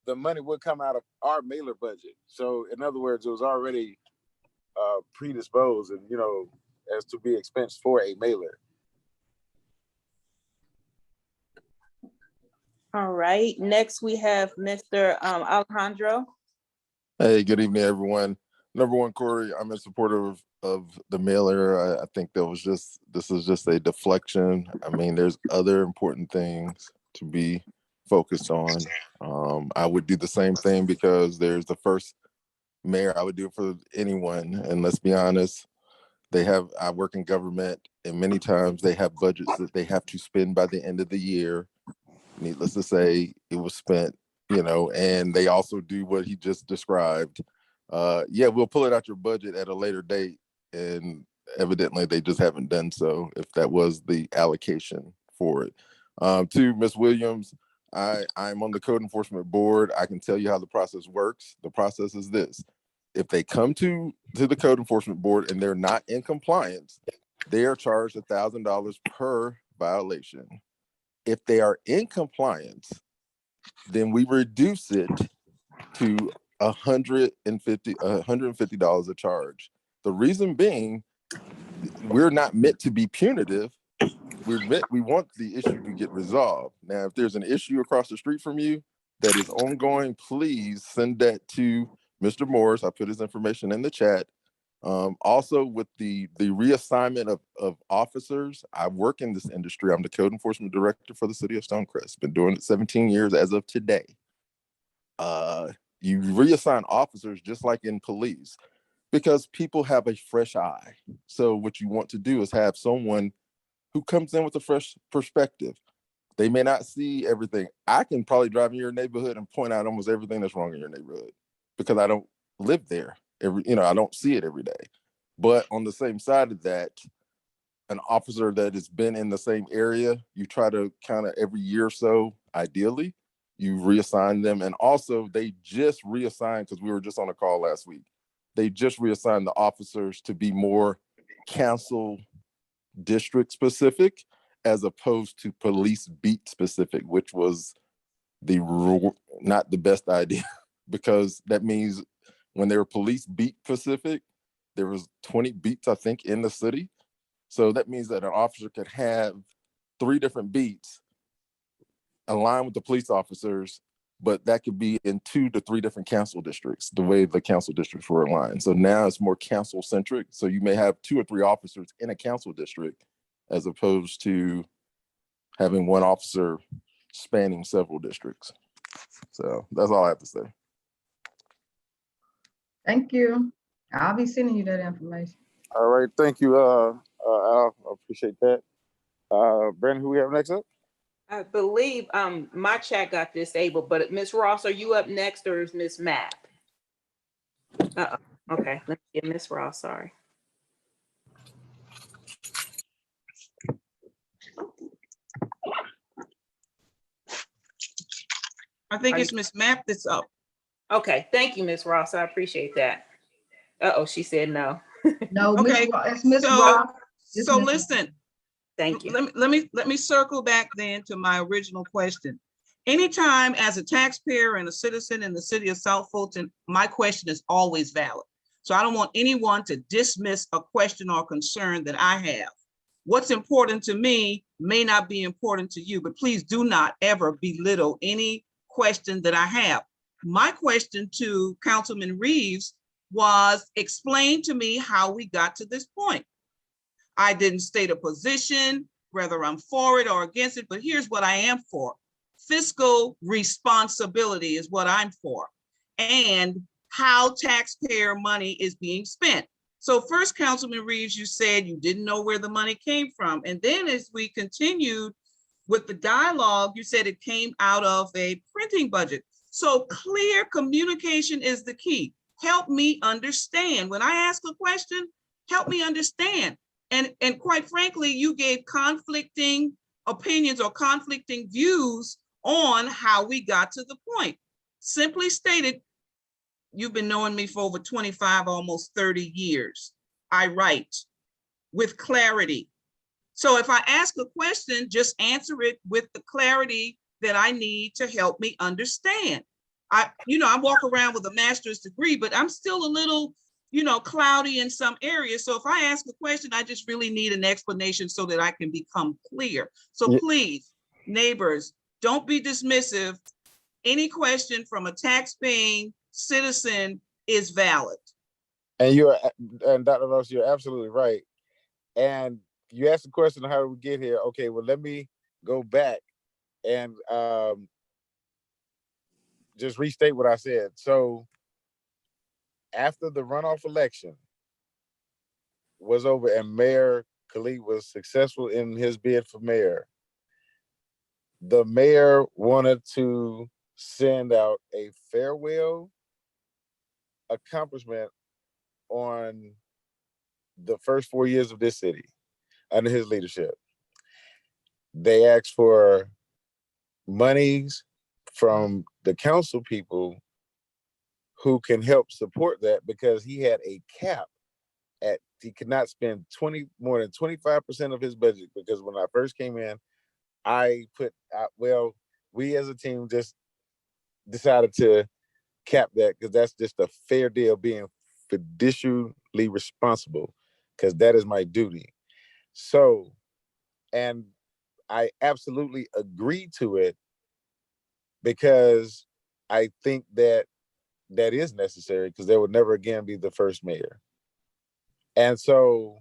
the money would come out of our mailer budget. So in other words, it was already predisposed and, as to be expensed for a mailer. All right, next we have Mr. Alejandro. Hey, good evening, everyone. Number one, Corey, I'm in support of the mailer. I think this is just a deflection. I mean, there's other important things to be focused on. I would do the same thing because there's the first mayor. I would do it for anyone. And let's be honest, I work in government, and many times they have budgets that they have to spend by the end of the year. Needless to say, it was spent, and they also do what he just described. We'll pull it out your budget at a later date, and evidently they just haven't done so, if that was the allocation for it. To Ms. Williams, I'm on the code enforcement board. I can tell you how the process works. The process is this: if they come to the code enforcement board and they're not in compliance, they are charged $1,000 per violation. If they are in compliance, then we reduce it to $150 a charge. The reason being, we're not meant to be punitive. We want the issue to get resolved. Now, if there's an issue across the street from you that is ongoing, please send that to Mr. Morris. I put his information in the chat. Also, with the reassignment of officers, I work in this industry. I'm the code enforcement director for the city of Stonecrest. Been doing it 17 years as of today. You reassign officers just like in police, because people have a fresh eye. So what you want to do is have someone who comes in with a fresh perspective. They may not see everything. I can probably drive in your neighborhood and point out almost everything that's wrong in your neighborhood because I don't live there. I don't see it every day. But on the same side of that, an officer that has been in the same area, you try to kind of every year or so, ideally, you reassign them. And also they just reassigned, because we were just on a call last week, they just reassigned the officers to be more council district specific as opposed to police beat specific, which was not the best idea because that means when they were police beat specific, there was 20 beats, I think, in the city. So that means that an officer could have 3 different beats aligned with the police officers, but that could be in 2 to 3 different council districts, the way the council districts were aligned. So now it's more council centric. So you may have 2 or 3 officers in a council district as opposed to having one officer spanning several districts. So that's all I have to say. Thank you. I'll be sending you that information. All right, thank you, Al. I appreciate that. Brandon, who we have next up? I believe my chat got disabled, but Ms. Ross, are you up next or is Ms. Mapp? Okay, let me get Ms. Ross, sorry. I think it's Ms. Mapp that's up. Okay, thank you, Ms. Ross. I appreciate that. She said no. No, Okay, it's Miss so, Ross. so listen, Thank you. let me circle back then to my original question. Anytime as a taxpayer and a citizen in the city of South Fulton, my question is always valid. So I don't want anyone to dismiss a question or concern that I have. What's important to me may not be important to you, but please do not ever belittle any question that I have. My question to Councilman Reeves was, explain to me how we got to this point. I didn't state a position, whether I'm for it or against it, but here's what I am for. Fiscal responsibility is what I'm for, and how taxpayer money is being spent. So first, Councilman Reeves, you said you didn't know where the money came from. And then as we continued with the dialogue, you said it came out of a printing budget. So clear communication is the key. Help me understand. When I ask a question, help me understand. And quite frankly, you gave conflicting opinions or conflicting views on how we got to the point. Simply stated, you've been knowing me for over 25, almost 30 years. I write with clarity. So if I ask a question, just answer it with the clarity that I need to help me understand. I walk around with a master's degree, but I'm still a little, cloudy in some areas. So if I ask a question, I just really need an explanation so that I can become clear. So please, neighbors, don't be dismissive. Any question from a tax-paying citizen is valid. And Dr. Ross, you're absolutely right. And you asked the question, how did we get here? Okay, well, let me go back and just restate what I said. So after the runoff election was over and Mayor Khalid was successful in his bid for mayor, the mayor wanted to send out a farewell accomplishment on the first 4 years of this city under his leadership. They asked for monies from the council people who can help support that, because he had a cap at, he could not spend more than 25% of his budget. Because when I first came in, we as a team just decided to cap that, because that's just a fair deal, being fiduciarily responsible, because that is my duty. So, and I absolutely agree to it, because I think that is necessary, because there would never again be the first mayor. And so,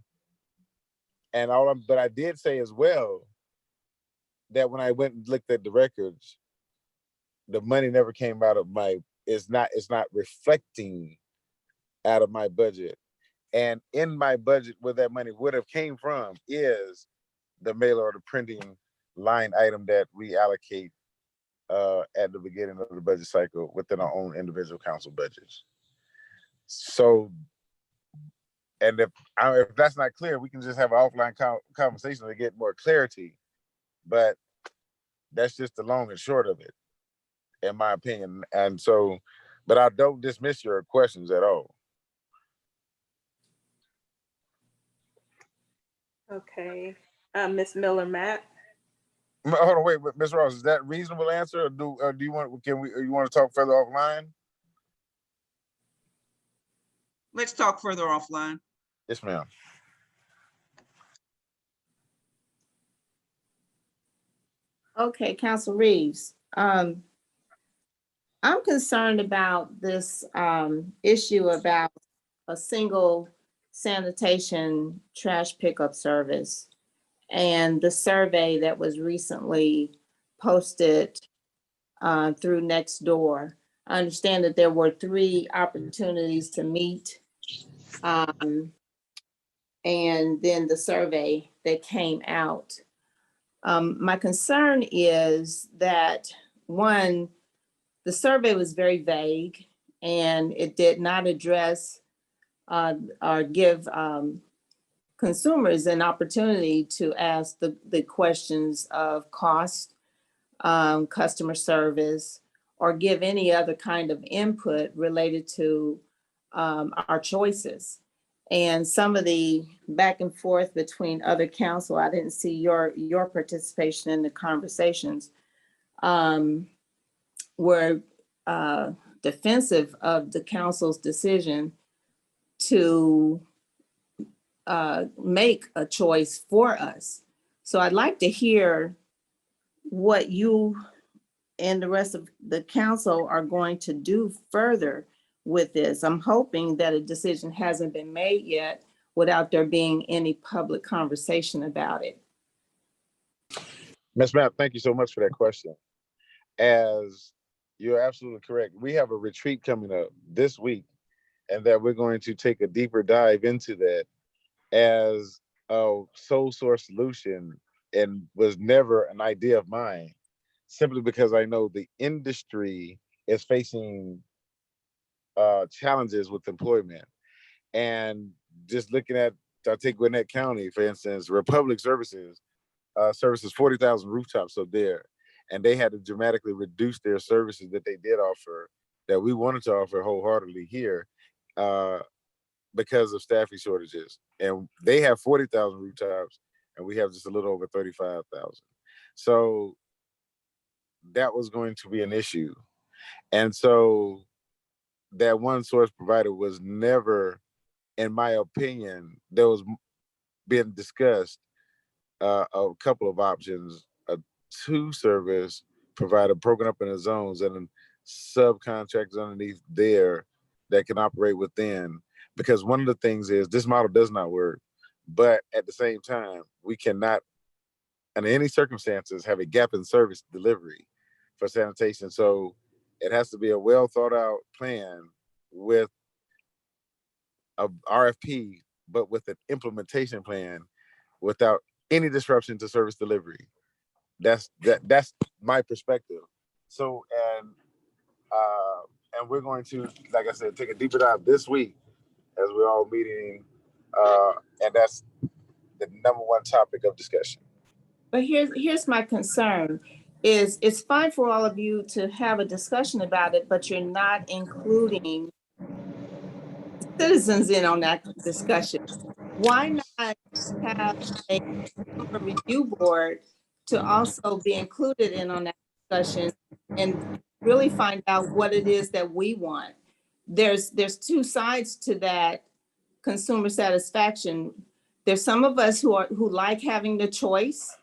but I did say as well that when I went and looked at the records, the money never came out of it's not reflecting out of my budget. And in my budget, where that money would have came from is the mailer or the printing line item that we allocate at the beginning of the budget cycle within our own individual council budgets. So, and if that's not clear, we can just have an offline conversation to get more clarity. But that's just the long and short of it, in my opinion. And so, but I don't dismiss your questions at all. Okay, Ms. Miller-Mapp. Hold on, wait, Ms. Ross, is that a reasonable answer, or do you want to talk further offline? Let's talk further offline. Yes, ma'am. Okay, Council Reeves. I'm concerned about this issue about a single sanitation trash pickup service and the survey that was recently posted through Nextdoor. I understand that there were 3 opportunities to meet, and then the survey that came out. My concern is that, one, the survey was very vague and it did not address or give consumers an opportunity to ask the questions of cost, customer service, or give any other kind of input related to our choices. And some of the back and forth between other council, I didn't see your participation in the conversations, were defensive of the council's decision to make a choice for us. So I'd like to hear what you and the rest of the council are going to do further with this. I'm hoping that a decision hasn't been made yet without there being any public conversation about it. Ms. Mapp, thank you so much for that question. As you're absolutely correct, we have a retreat coming up this week, and that we're going to take a deeper dive into that as a sole source solution, and was never an idea of mine, simply because I know the industry is facing challenges with employment. And just looking at, I take Gwinnett County, for instance, Republic Services services 40,000 rooftops up there. And they had to dramatically reduce their services that they did offer, that we wanted to offer wholeheartedly here, because of staffing shortages. And they have 40,000 rooftops, and we have just a little over 35,000. So that was going to be an issue. And so that one source provider was never, in my opinion, there was being discussed a couple of options, a two service provider broken up into zones and subcontractors underneath there that can operate within. Because one of the things is this model does not work, but at the same time, we cannot, under any circumstances, have a gap in service delivery for sanitation. So it has to be a well thought out plan with a RFP, but with an implementation plan without any disruption to service delivery. That's my perspective. So, and we're going to, like I said, take a deeper dive this week as we're all meeting, and that's the number one topic of discussion. But here's my concern is it's fine for all of you to have a discussion about it, but you're not including citizens in on that discussion. Why not have a review board to also be included in on that discussion and really find out what it is that we want? There's two sides to that consumer satisfaction. There's some of us who like having the choice,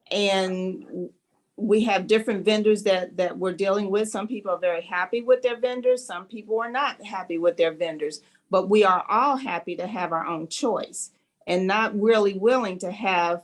and we have different vendors that we're dealing with. Some people are very happy with their vendors. Some people are not happy with their vendors, but we are all happy to have our own choice and not really willing to have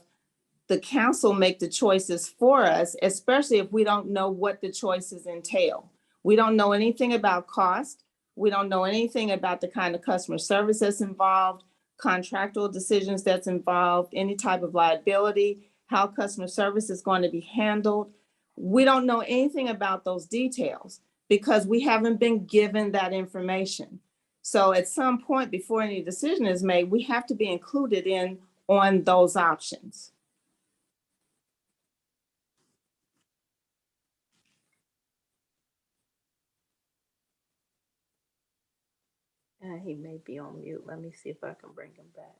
the council make the choices for us, especially if we don't know what the choices entail. We don't know anything about cost. We don't know anything about the kind of customer service that's involved, contractual decisions that's involved, any type of liability, how customer service is going to be handled. We don't know anything about those details because we haven't been given that information. So at some point before any decision is made, we have to be included in on those options. He may be on mute. Let me see if I can bring him back.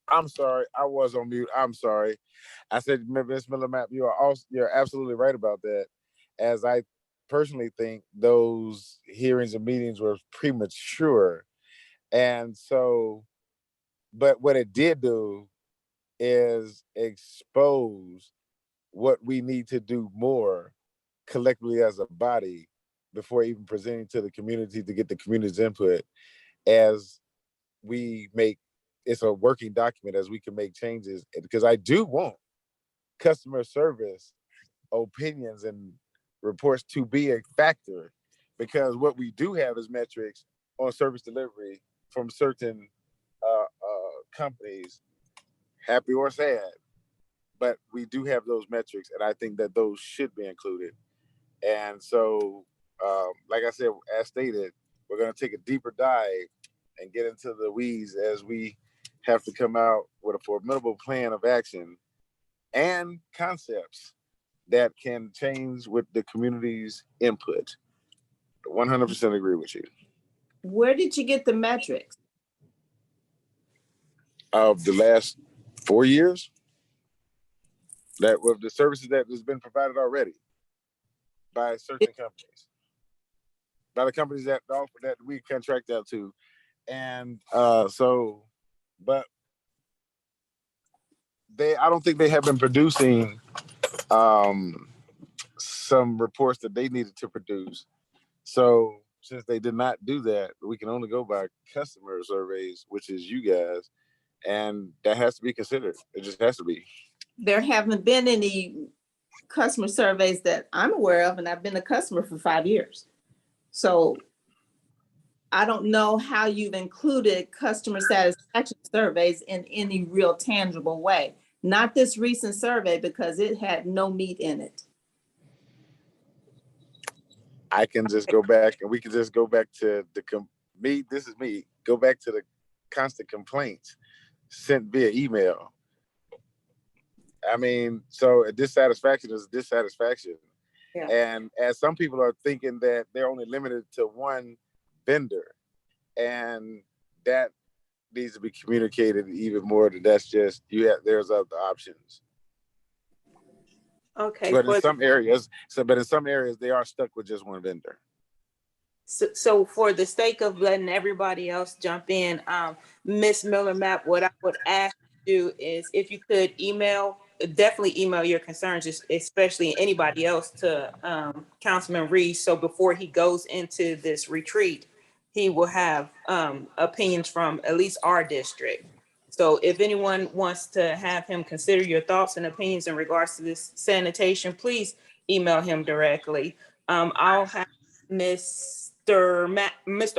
I'm sorry, I was on mute. I'm sorry. I said, Ms. Miller Mapp, you're absolutely right about that. As I personally think those hearings and meetings were premature. And so, but what it did do is expose what we need to do more collectively as a body before even presenting to the community to get the community's input, as we make, it's a working document as we can make changes, because I do want customer service opinions and reports to be a factor, because what we do have is metrics on service delivery from certain companies, happy or sad, but we do have those metrics, and I think that those should be included. And so, like I said, as stated, we're going to take a deeper dive and get into the weeds as we have to come out with a formidable plan of action and concepts that can change with the community's input. 100% agree with you. Where did you get the metrics? Of the last 4 years, that with the services that has been provided already by certain companies, by the companies that we contract out to, and but I don't think they have been producing some reports that they needed to produce. So since they did not do that, we can only go by customer surveys, which is you guys, and that has to be considered. It just has to be. There haven't been any customer surveys that I'm aware of, and I've been a customer for 5 years. So I don't know how you've included customer satisfaction surveys in any real tangible way. Not this recent survey, because it had no meat in it. I can just go back, and we can just go back to go back to the constant complaints sent via email. I mean, so a dissatisfaction is dissatisfaction. Yeah. And as some people are thinking that they're only limited to one vendor, and that needs to be communicated even more, that that's just, there's other options. Okay. But in some areas, they are stuck with just one vendor. So for the sake of letting everybody else jump in, Ms. Miller-Mapp, what I would ask you is if you could definitely email your concerns, especially anybody else, to Councilman Reeves. So before he goes into this retreat, he will have opinions from at least our district. So if anyone wants to have him consider your thoughts and opinions in regards to this sanitation, please email him directly. I'll have Mr.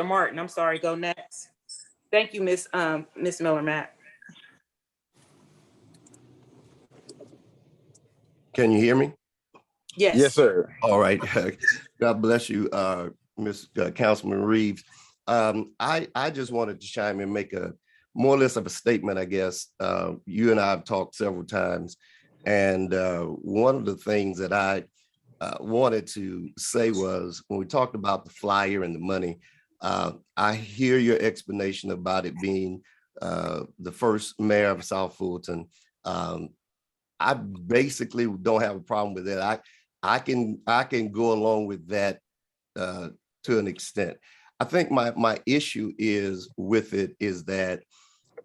Martin, I'm sorry, go next. Thank you, Miss Miller-Mapp. Can you hear me? Yes. Yes, sir. All right. God bless you, Councilman Reeves. I just wanted to chime in and make a more or less of a statement, I guess. You and I have talked several times, and one of the things that I wanted to say was, when we talked about the flyer and the money, I hear your explanation about it being the first mayor of South Fulton. I basically don't have a problem with that. I can go along with that to an extent. I think my issue is with it is that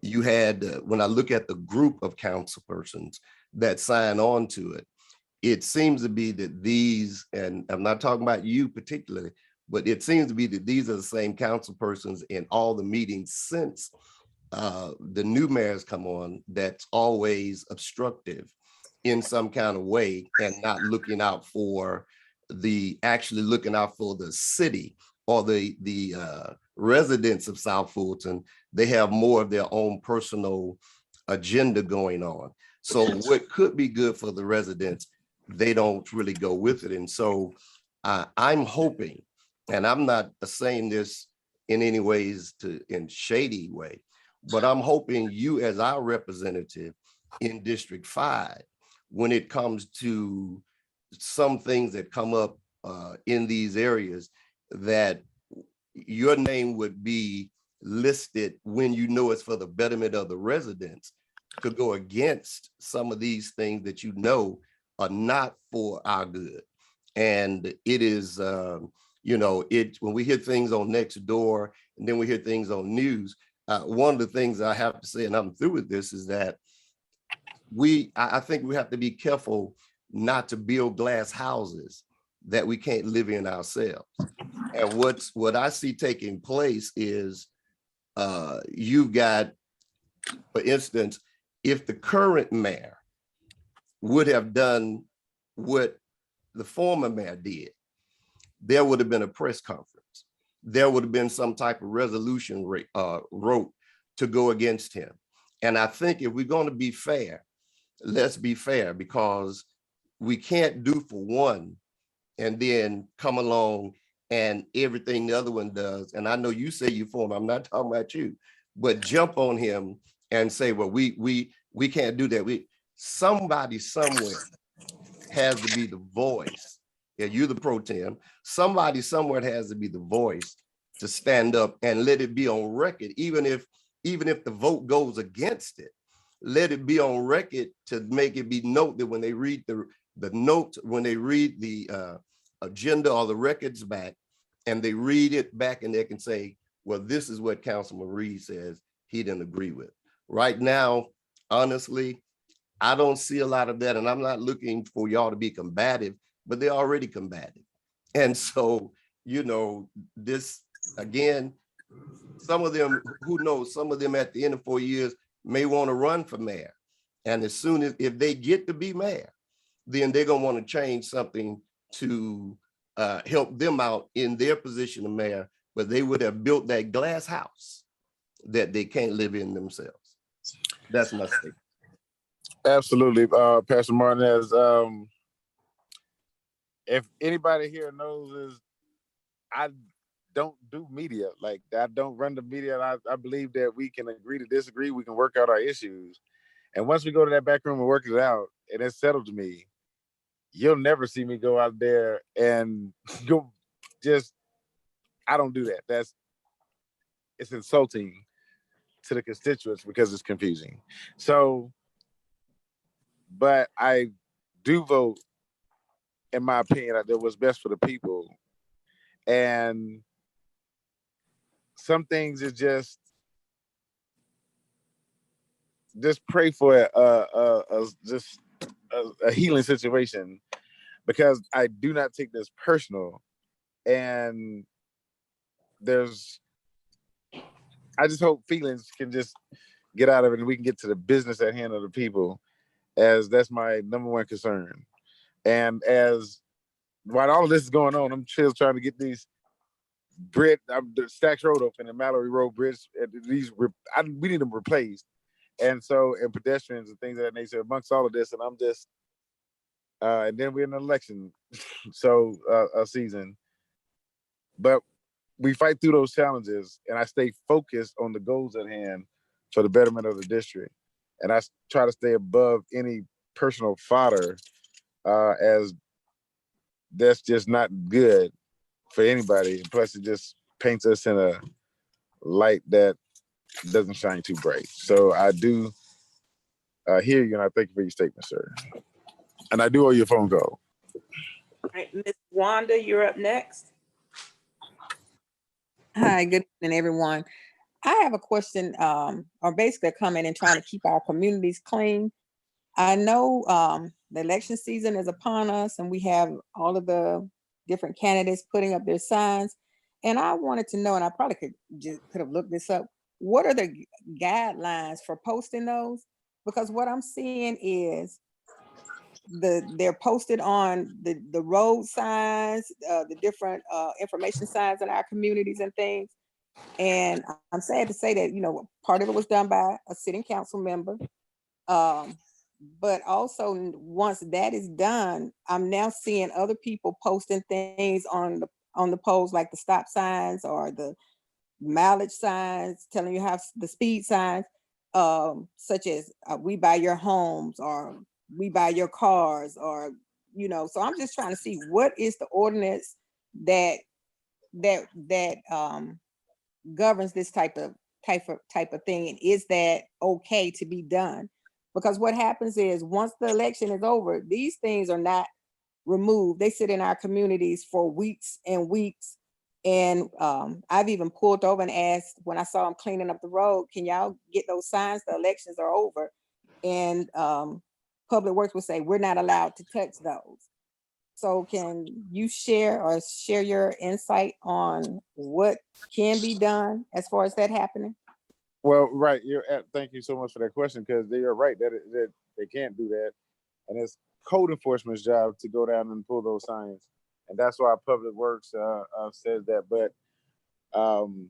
you had, when I look at the group of council persons that sign on to it, it seems to be that these, and I'm not talking about you particularly, but it seems to be that these are the same council persons in all the meetings since the new mayor's come on, that's always obstructive in some kind of way and not looking out for actually looking out for the city or the residents of South Fulton. They have more of their own personal agenda going on. So what could be good for the residents, they don't really go with it. And so I'm hoping, and I'm not saying this in any ways in shady way, but I'm hoping you as our representative in District 5, when it comes to some things that come up in these areas, that your name would be listed when you know it's for the betterment of the residents, to go against some of these things that you know are not for our good. And it is, when we hear things on Nextdoor and then we hear things on news, one of the things I have to say, and I'm through with this, is that I think we have to be careful not to build glass houses that we can't live in ourselves. And what I see taking place is you've got, for instance, if the current mayor would have done what the former mayor did, there would have been a press conference. There would have been some type of resolution wrote to go against him. And I think if we're going to be fair, let's be fair, because we can't do for one and then come along and everything the other one does. And I know you say you for him, I'm not talking about you, but jump on him and say, well, we can't do that. Somebody somewhere has to be the voice. Yeah, you're the pro tem. Somebody somewhere has to be the voice to stand up and let it be on record, even if the vote goes against it. Let it be on record to make it be note that when they read the note, when they read the agenda or the records back, and they read it back, and they can say, well, this is what Councilman Reed says he didn't agree with. Right now, honestly, I don't see a lot of that, and I'm not looking for y'all to be combative, but they're already combative. And so, you know, this, again, some of them, who knows, some of them at the end of 4 years may want to run for mayor. And as soon as, if they get to be mayor, then they're going to want to change something to help them out in their position of mayor, but they would have built that glass house that they can't live in themselves. That's my statement. Absolutely, Pastor Martinez. If anybody here knows, is I don't do media. Like, I don't run the media. I believe that we can agree to disagree. We can work out our issues. And once we go to that back room and work it out, and it's settled to me, you'll never see me go out there and go just, I don't do that. It's insulting to the constituents because it's confusing. So, but I do vote, in my opinion, I did what's best for the people. And some things is just pray for a healing situation, because I do not take this personal. And I just hope feelings can just get out of it and we can get to the business at hand of the people, as that's my number one concern. And as while all of this is going on, I'm still trying to get these the Stacks Road open and Mallory Road Bridge. We need them replaced. And so, and pedestrians and things of that nature amongst all of this. And I'm just, and then we're in an election season. But we fight through those challenges, and I stay focused on the goals at hand for the betterment of the district. And I try to stay above any personal fodder, as that's just not good for anybody. And plus, it just paints us in a light that doesn't shine too bright. So I do hear you, and I thank you for your statement, sir. And I do owe you a phone call. All right, Ms. Wanda, you're up next. Hi, good evening, everyone. I have a question, or basically a comment in trying to keep our communities clean. I know the election season is upon us, and we have all of the different candidates putting up their signs. And I wanted to know, and I probably could have looked this up, what are the guidelines for posting those? Because what I'm seeing is they're posted on the road signs, the different information signs in our communities and things. And I'm sad to say that, you know, part of it was done by a sitting council member. But also, once that is done, I'm now seeing other people posting things on the poles, like the stop signs or the mileage signs, telling you how the speed signs, such as we buy your homes, or we buy your cars, or, you know. So I'm just trying to see what is the ordinance that governs this type of thing, and is that okay to be done? Because what happens is, once the election is over, these things are not removed. They sit in our communities for weeks and weeks. And I've even pulled over and asked, when I saw them cleaning up the road, can y'all get those signs? The elections are over. And Public Works would say, we're not allowed to touch those. So can you share your insight on what can be done as far as that happening? Well, right. Thank you so much for that question, because they are right that they can't do that. And it's code enforcement's job to go down and pull those signs. And that's why Public Works says that. But I'm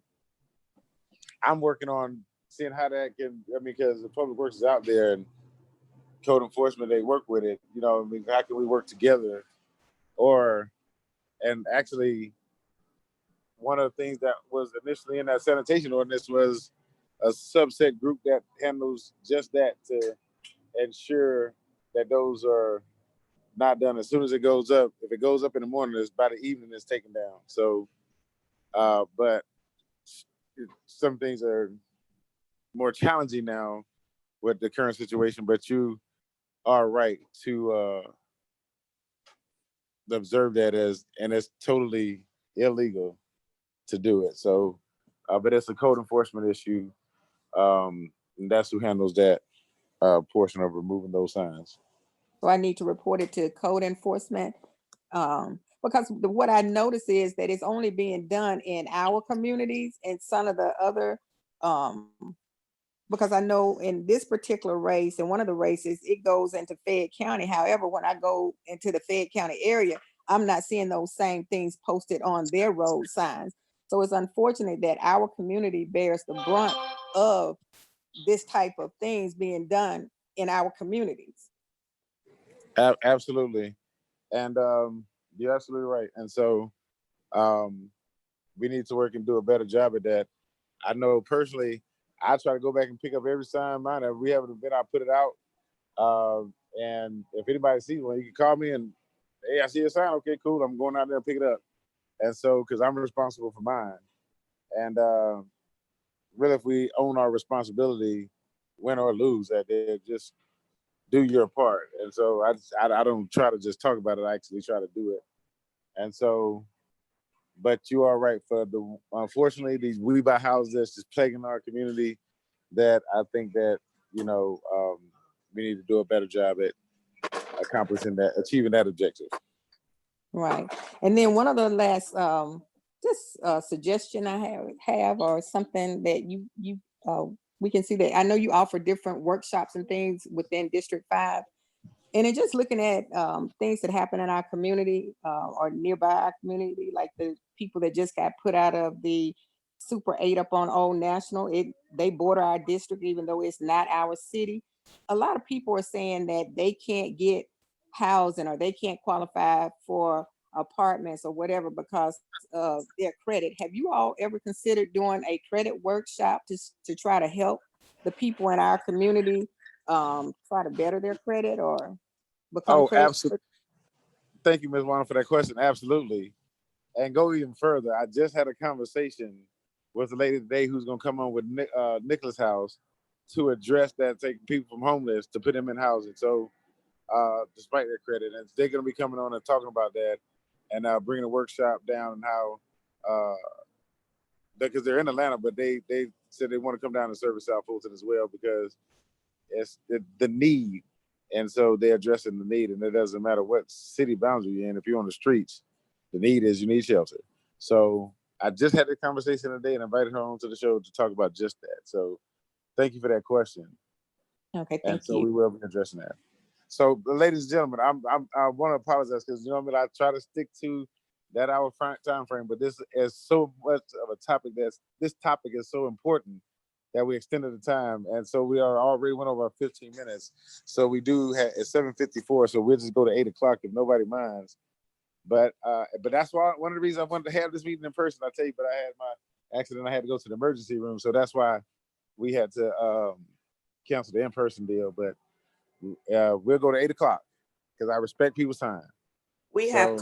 working on seeing how that can, because the Public Works is out there, and code enforcement, they work with it. You know, I mean, how can we work together? And actually, one of the things that was initially in that sanitation ordinance was a subset group that handles just that to ensure that those are not done as soon as it goes up. If it goes up in the morning, it's by the evening it's taken down. So, but some things are more challenging now with the current situation, but you are right to observe that and it's totally illegal to do it. So, but it's a code enforcement issue. And that's who handles that portion of removing those signs. So I need to report it to code enforcement. Because what I notice is that it's only being done in our communities and some of the other, because I know in this particular race, in one of the races, it goes into Fayette County. However, when I go into the Fayette County area, I'm not seeing those same things posted on their road signs. So it's unfortunate that our community bears the brunt of this type of things being done in our communities. Absolutely. And you're absolutely right. And so we need to work and do a better job at that. I know personally, I try to go back and pick up every sign mine. If we have an event, I put it out. And if anybody sees one, you can call me and, hey, I see a sign. Okay, cool. I'm going out there and pick it up. And so, because I'm responsible for mine. And really, if we own our responsibility, win or lose, that day, just do your part. And so I don't try to just talk about it. I actually try to do it. And so, but you are right. Unfortunately, these we buy houses that's just plaguing our community, that I think that, you know, we need to do a better job at accomplishing that, achieving that objective. Right. And then one of the last suggestion I have or something that we can see that I know you offer different workshops and things within District 5. And then just looking at things that happen in our community or nearby our community, like the people that just got put out of the Super 8 up on Old National, they border our district, even though it's not our city. A lot of people are saying that they can't get housing or they can't qualify for apartments or whatever because of their credit. Have you all ever considered doing a credit workshop to try to help the people in our community try to better their credit or become credit? Absolutely. Thank you, Ms. Warner, for that question. Absolutely. And go even further. I just had a conversation with a lady today who's going to come on with Nicholas House to address that, taking people from homeless to put them in housing. So despite their credit, and they're going to be coming on and talking about that and bringing a workshop down and how, because they're in Atlanta, but they said they want to come down and service South Fulton as well because it's the need. And so they're addressing the need, and it doesn't matter what city boundary you're in. If you're on the streets, the need is you need shelter. So I just had the conversation today and invited her on to the show to talk about just that. So thank you for that question. Okay, thank you. So we will be addressing that. So, ladies and gentlemen, I want to apologize because, you know what I mean, I try to stick to that hour time frame, but this is so much of a topic this topic is so important that we extended the time, and so we are already went over our 15 minutes. So we do have it's 7:54, so we'll just go to 8 o'clock if nobody minds. But that's why one of the reasons I wanted to have this meeting in person. I tell you, but I had my accident. I had to go to the emergency room, so that's why we had to cancel the in-person deal. But we'll go to 8 o'clock because I respect people's time. We have,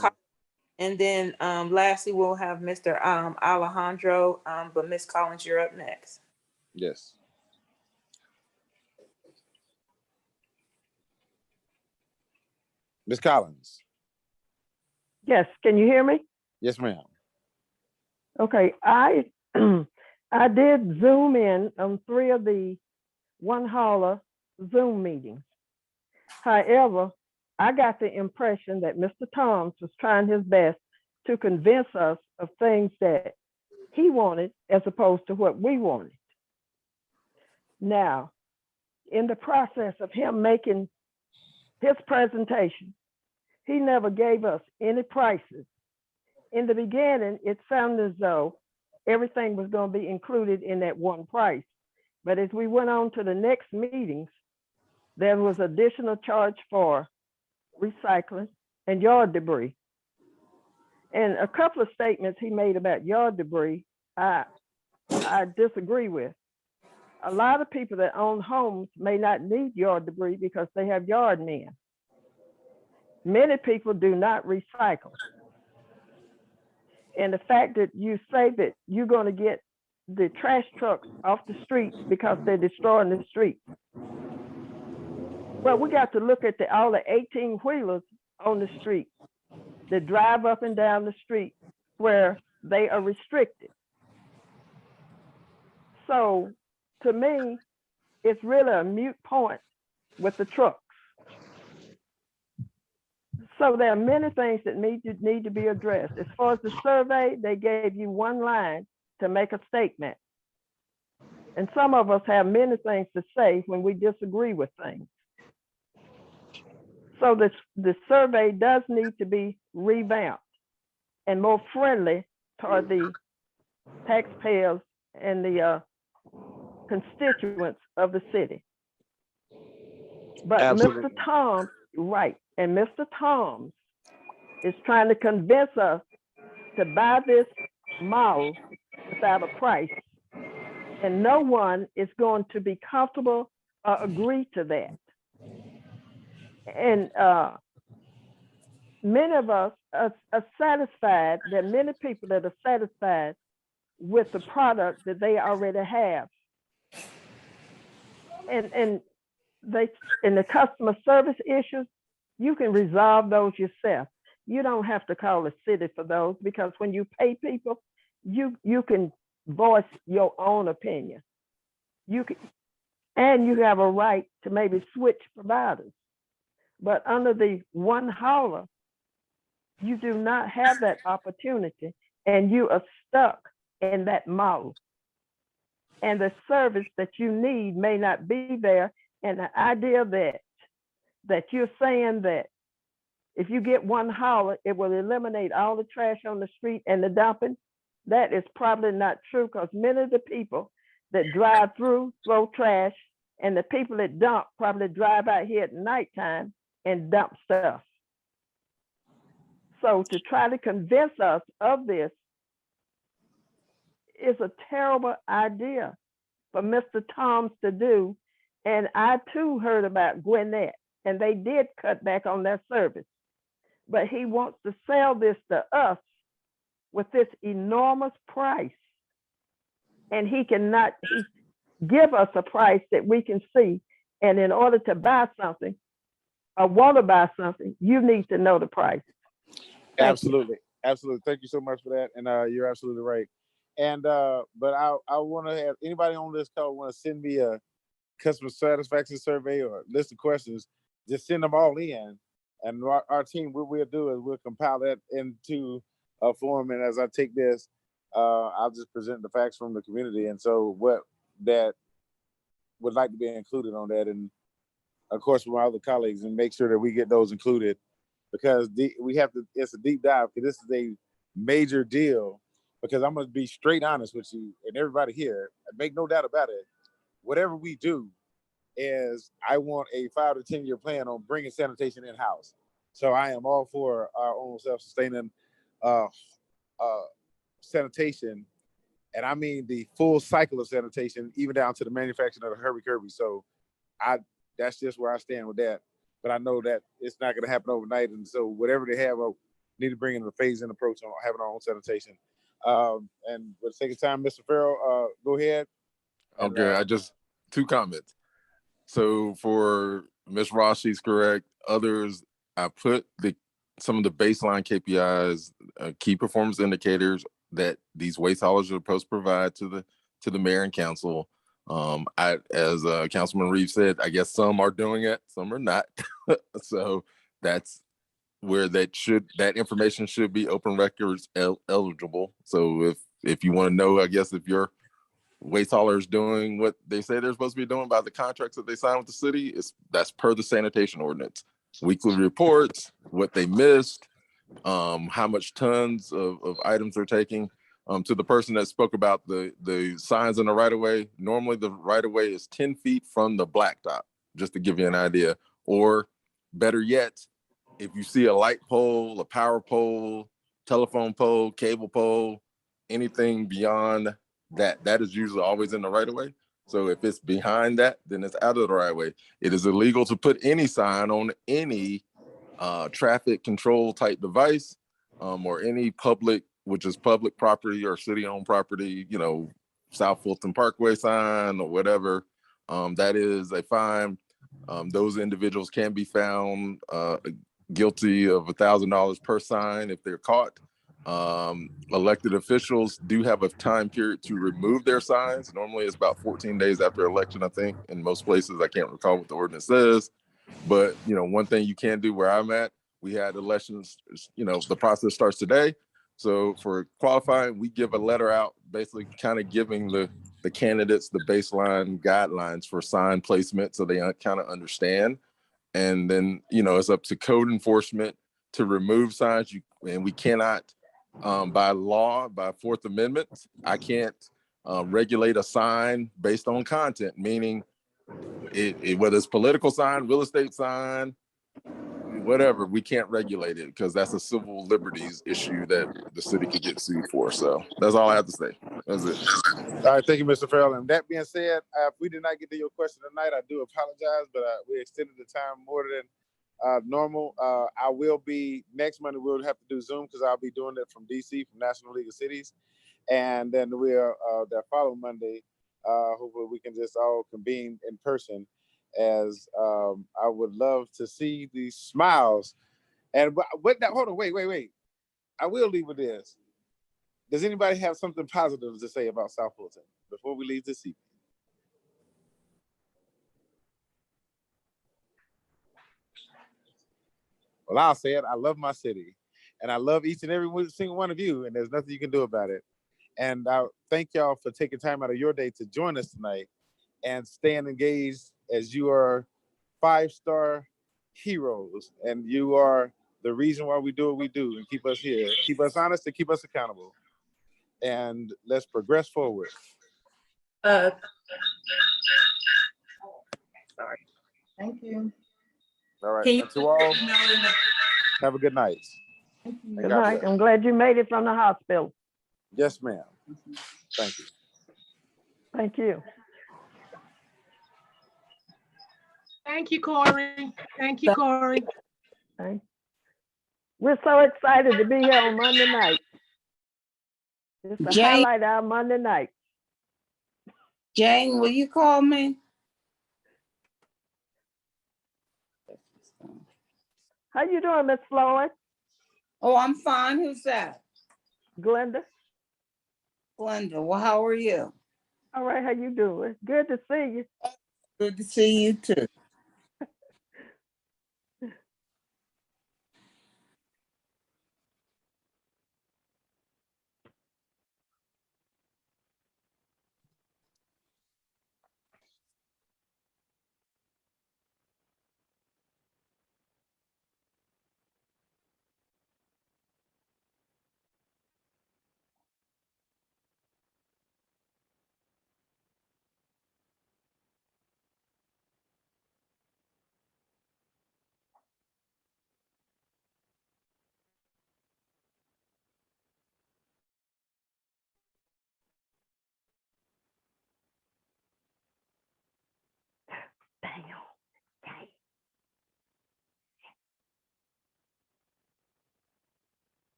and then lastly, we'll have Mr. Alejandro, but Ms. Collins, you're up next. Yes. Ms. Collins. Yes, can you hear me? Yes, ma'am. Okay, I did Zoom in on 3 of the One Holler Zoom meetings. However, I got the impression that Mr. Toms was trying his best to convince us of things that he wanted as opposed to what we wanted. Now, in the process of him making his presentation, he never gave us any prices. In the beginning, it sounded as though everything was going to be included in that one price. But as we went on to the next meetings, there was additional charge for recycling and yard debris. And a couple of statements he made about yard debris, I disagree with. A lot of people that own homes may not need yard debris because they have yard men. Many people do not recycle. And the fact that you say that you're going to get the trash trucks off the streets because they're destroying the streets. Well, we got to look at all the 18-wheelers on the street that drive up and down the street where they are restricted. So to me, it's really a moot point with the trucks. So there are many things that need to be addressed. As far as the survey, they gave you one line to make a statement. And some of us have many things to say when we disagree with things. So the survey does need to be revamped and more friendly toward the taxpayers and the constituents of the city. But Absolutely. Mr. Tom, right, and Mr. Tom is trying to convince us to buy this model without a price. And no one is going to be comfortable or agree to that. And many of us are satisfied. There are many people that are satisfied with the product that they already have. And the customer service issues, you can resolve those yourself. You don't have to call the city for those, because when you pay people, you can voice your own opinion. You can, and you have a right to maybe switch providers. But under the one hauler, you do not have that opportunity, and you are stuck in that model. And the service that you need may not be there. And the idea that you're saying that if you get one hauler, it will eliminate all the trash on the street and the dumping, that is probably not true, because many of the people that drive through throw trash, and the people that dump probably drive out here at nighttime and dump stuff. So to try to convince us of this is a terrible idea for Mr. Toms to do. And I too heard about Gwinnett, and they did cut back on their service. But he wants to sell this to us with this enormous price. And he cannot give us a price that we can see. And in order to buy something or want to buy something, you need to know the price. Absolutely. Absolutely. Thank you so much for that. And you're absolutely right. And but I want to have anybody on this call want to send me a customer satisfaction survey or list of questions, just send them all in. And our team, what we'll do is we'll compile that into a form. And as I take this, I'll just present the facts from the community. And so what that would like to be included on that. And of course, with my other colleagues, and make sure that we get those included, because we have to, it's a deep dive, because this is a major deal. Because I'm going to be straight honest with you and everybody here, and make no doubt about it. Whatever we do is, I want a 5 to 10 year plan on bringing sanitation in-house. So I am all for our own self-sustaining sanitation. And I mean the full cycle of sanitation, even down to the manufacturing of the Kirby. So that's just where I stand with that. But I know that it's not going to happen overnight. And so whatever they have, I need to bring in a phase-in approach on having our own sanitation. And for the sake of time, Mr. Farrell, go ahead. Okay, I just 2 comments. So for Ms. Ross, she's correct. Others, I put some of the baseline KPIs, key performance indicators that these waste haulers are supposed to provide to the mayor and council. As Councilman Reeves said, I guess some are doing it, some are not. So that's where that information should be open records eligible. So if you want to know, I guess, if your waste hauler is doing what they say they're supposed to be doing by the contracts that they sign with the city, that's per the sanitation ordinance. Weekly reports, what they missed, how much tons of items they're taking. To the person that spoke about the signs in the right of way, normally the right of way is 10 feet from the blacktop. just to give you an idea. Or better yet, if you see a light pole, a power pole, telephone pole, cable pole, anything beyond that, that is usually always in the right of way. So if it's behind that, then it's out of the right of way. It is illegal to put any sign on any traffic control type device, or any public, which is public property or city-owned property, you know, South Fulton Parkway sign or whatever. That is a fine. Those individuals can be found guilty of $1,000 per sign if they're caught. Elected officials do have a time period to remove their signs. Normally it's about 14 days after election, I think. In most places, I can't recall what the ordinance says. But, you know, one thing you can do where I'm at, we had elections, you know, the process starts today. So for qualifying, we give a letter out, basically kind of giving the candidates the baseline guidelines for sign placement so they kind of understand. And then, you know, it's up to code enforcement to remove signs. And we cannot, by law, by Fourth Amendment, I can't regulate a sign based on content, meaning whether it's political sign, real estate sign, whatever, we can't regulate it because that's a civil liberties issue that the city could get sued for. So that's all I have to say. That's it. All right, thank you, Mr. Farrell. And that being said, if we did not get to your question tonight, I do apologize, but we extended the time more than normal. I will be, next Monday, we'll have to do Zoom because I'll be doing it from DC, from National League of Cities. And then that following Monday, hopefully we can just all convene in person, as I would love to see these smiles. And what now, hold on, wait. I will leave with this. Does anybody have something positive to say about South Fulton before we leave this evening? Well, I'll say it. I love my city, and I love each and every single one of you, and there's nothing you can do about it. And I thank y'all for taking time out of your day to join us tonight and staying engaged, as you are 5-star heroes, and you are the reason why we do what we do and keep us here, keep us honest, and keep us accountable. And let's progress forward. Sorry. Thank you. All right. Can you And to all, have a good night. Thank you. And Good God night. bless. I'm glad you made it from the hospital. Yes, ma'am. Thank you. Thank you. Thank you, Corey. Thank you, Corey. Okay. We're so excited to be here on Monday night. It's the Jane, highlight of our Monday night. Jane, will you call me? How you doing, Miss Floyd? Oh, I'm fine. Who's that? Glenda. Glenda. Well, how are you? All right, how you doing? Good to see you. Good to see you too.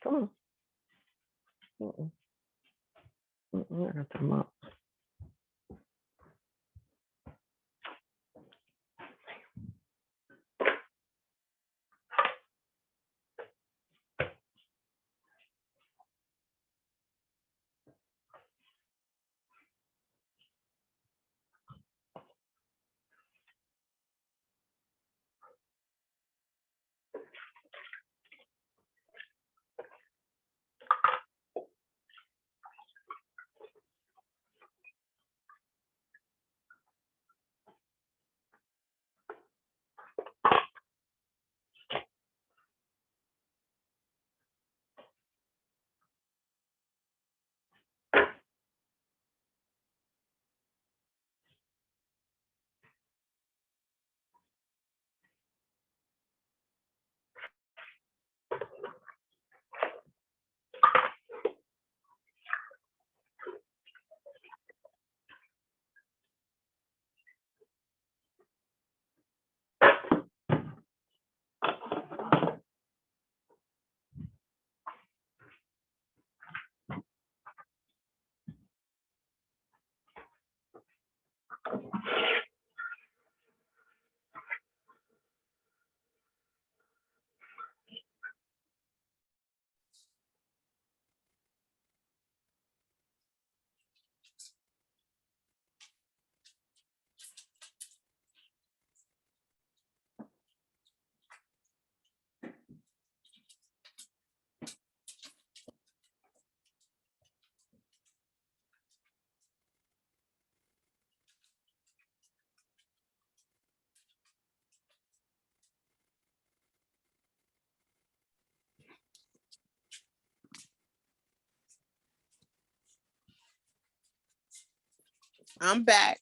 Come on. I got them up. I'm back.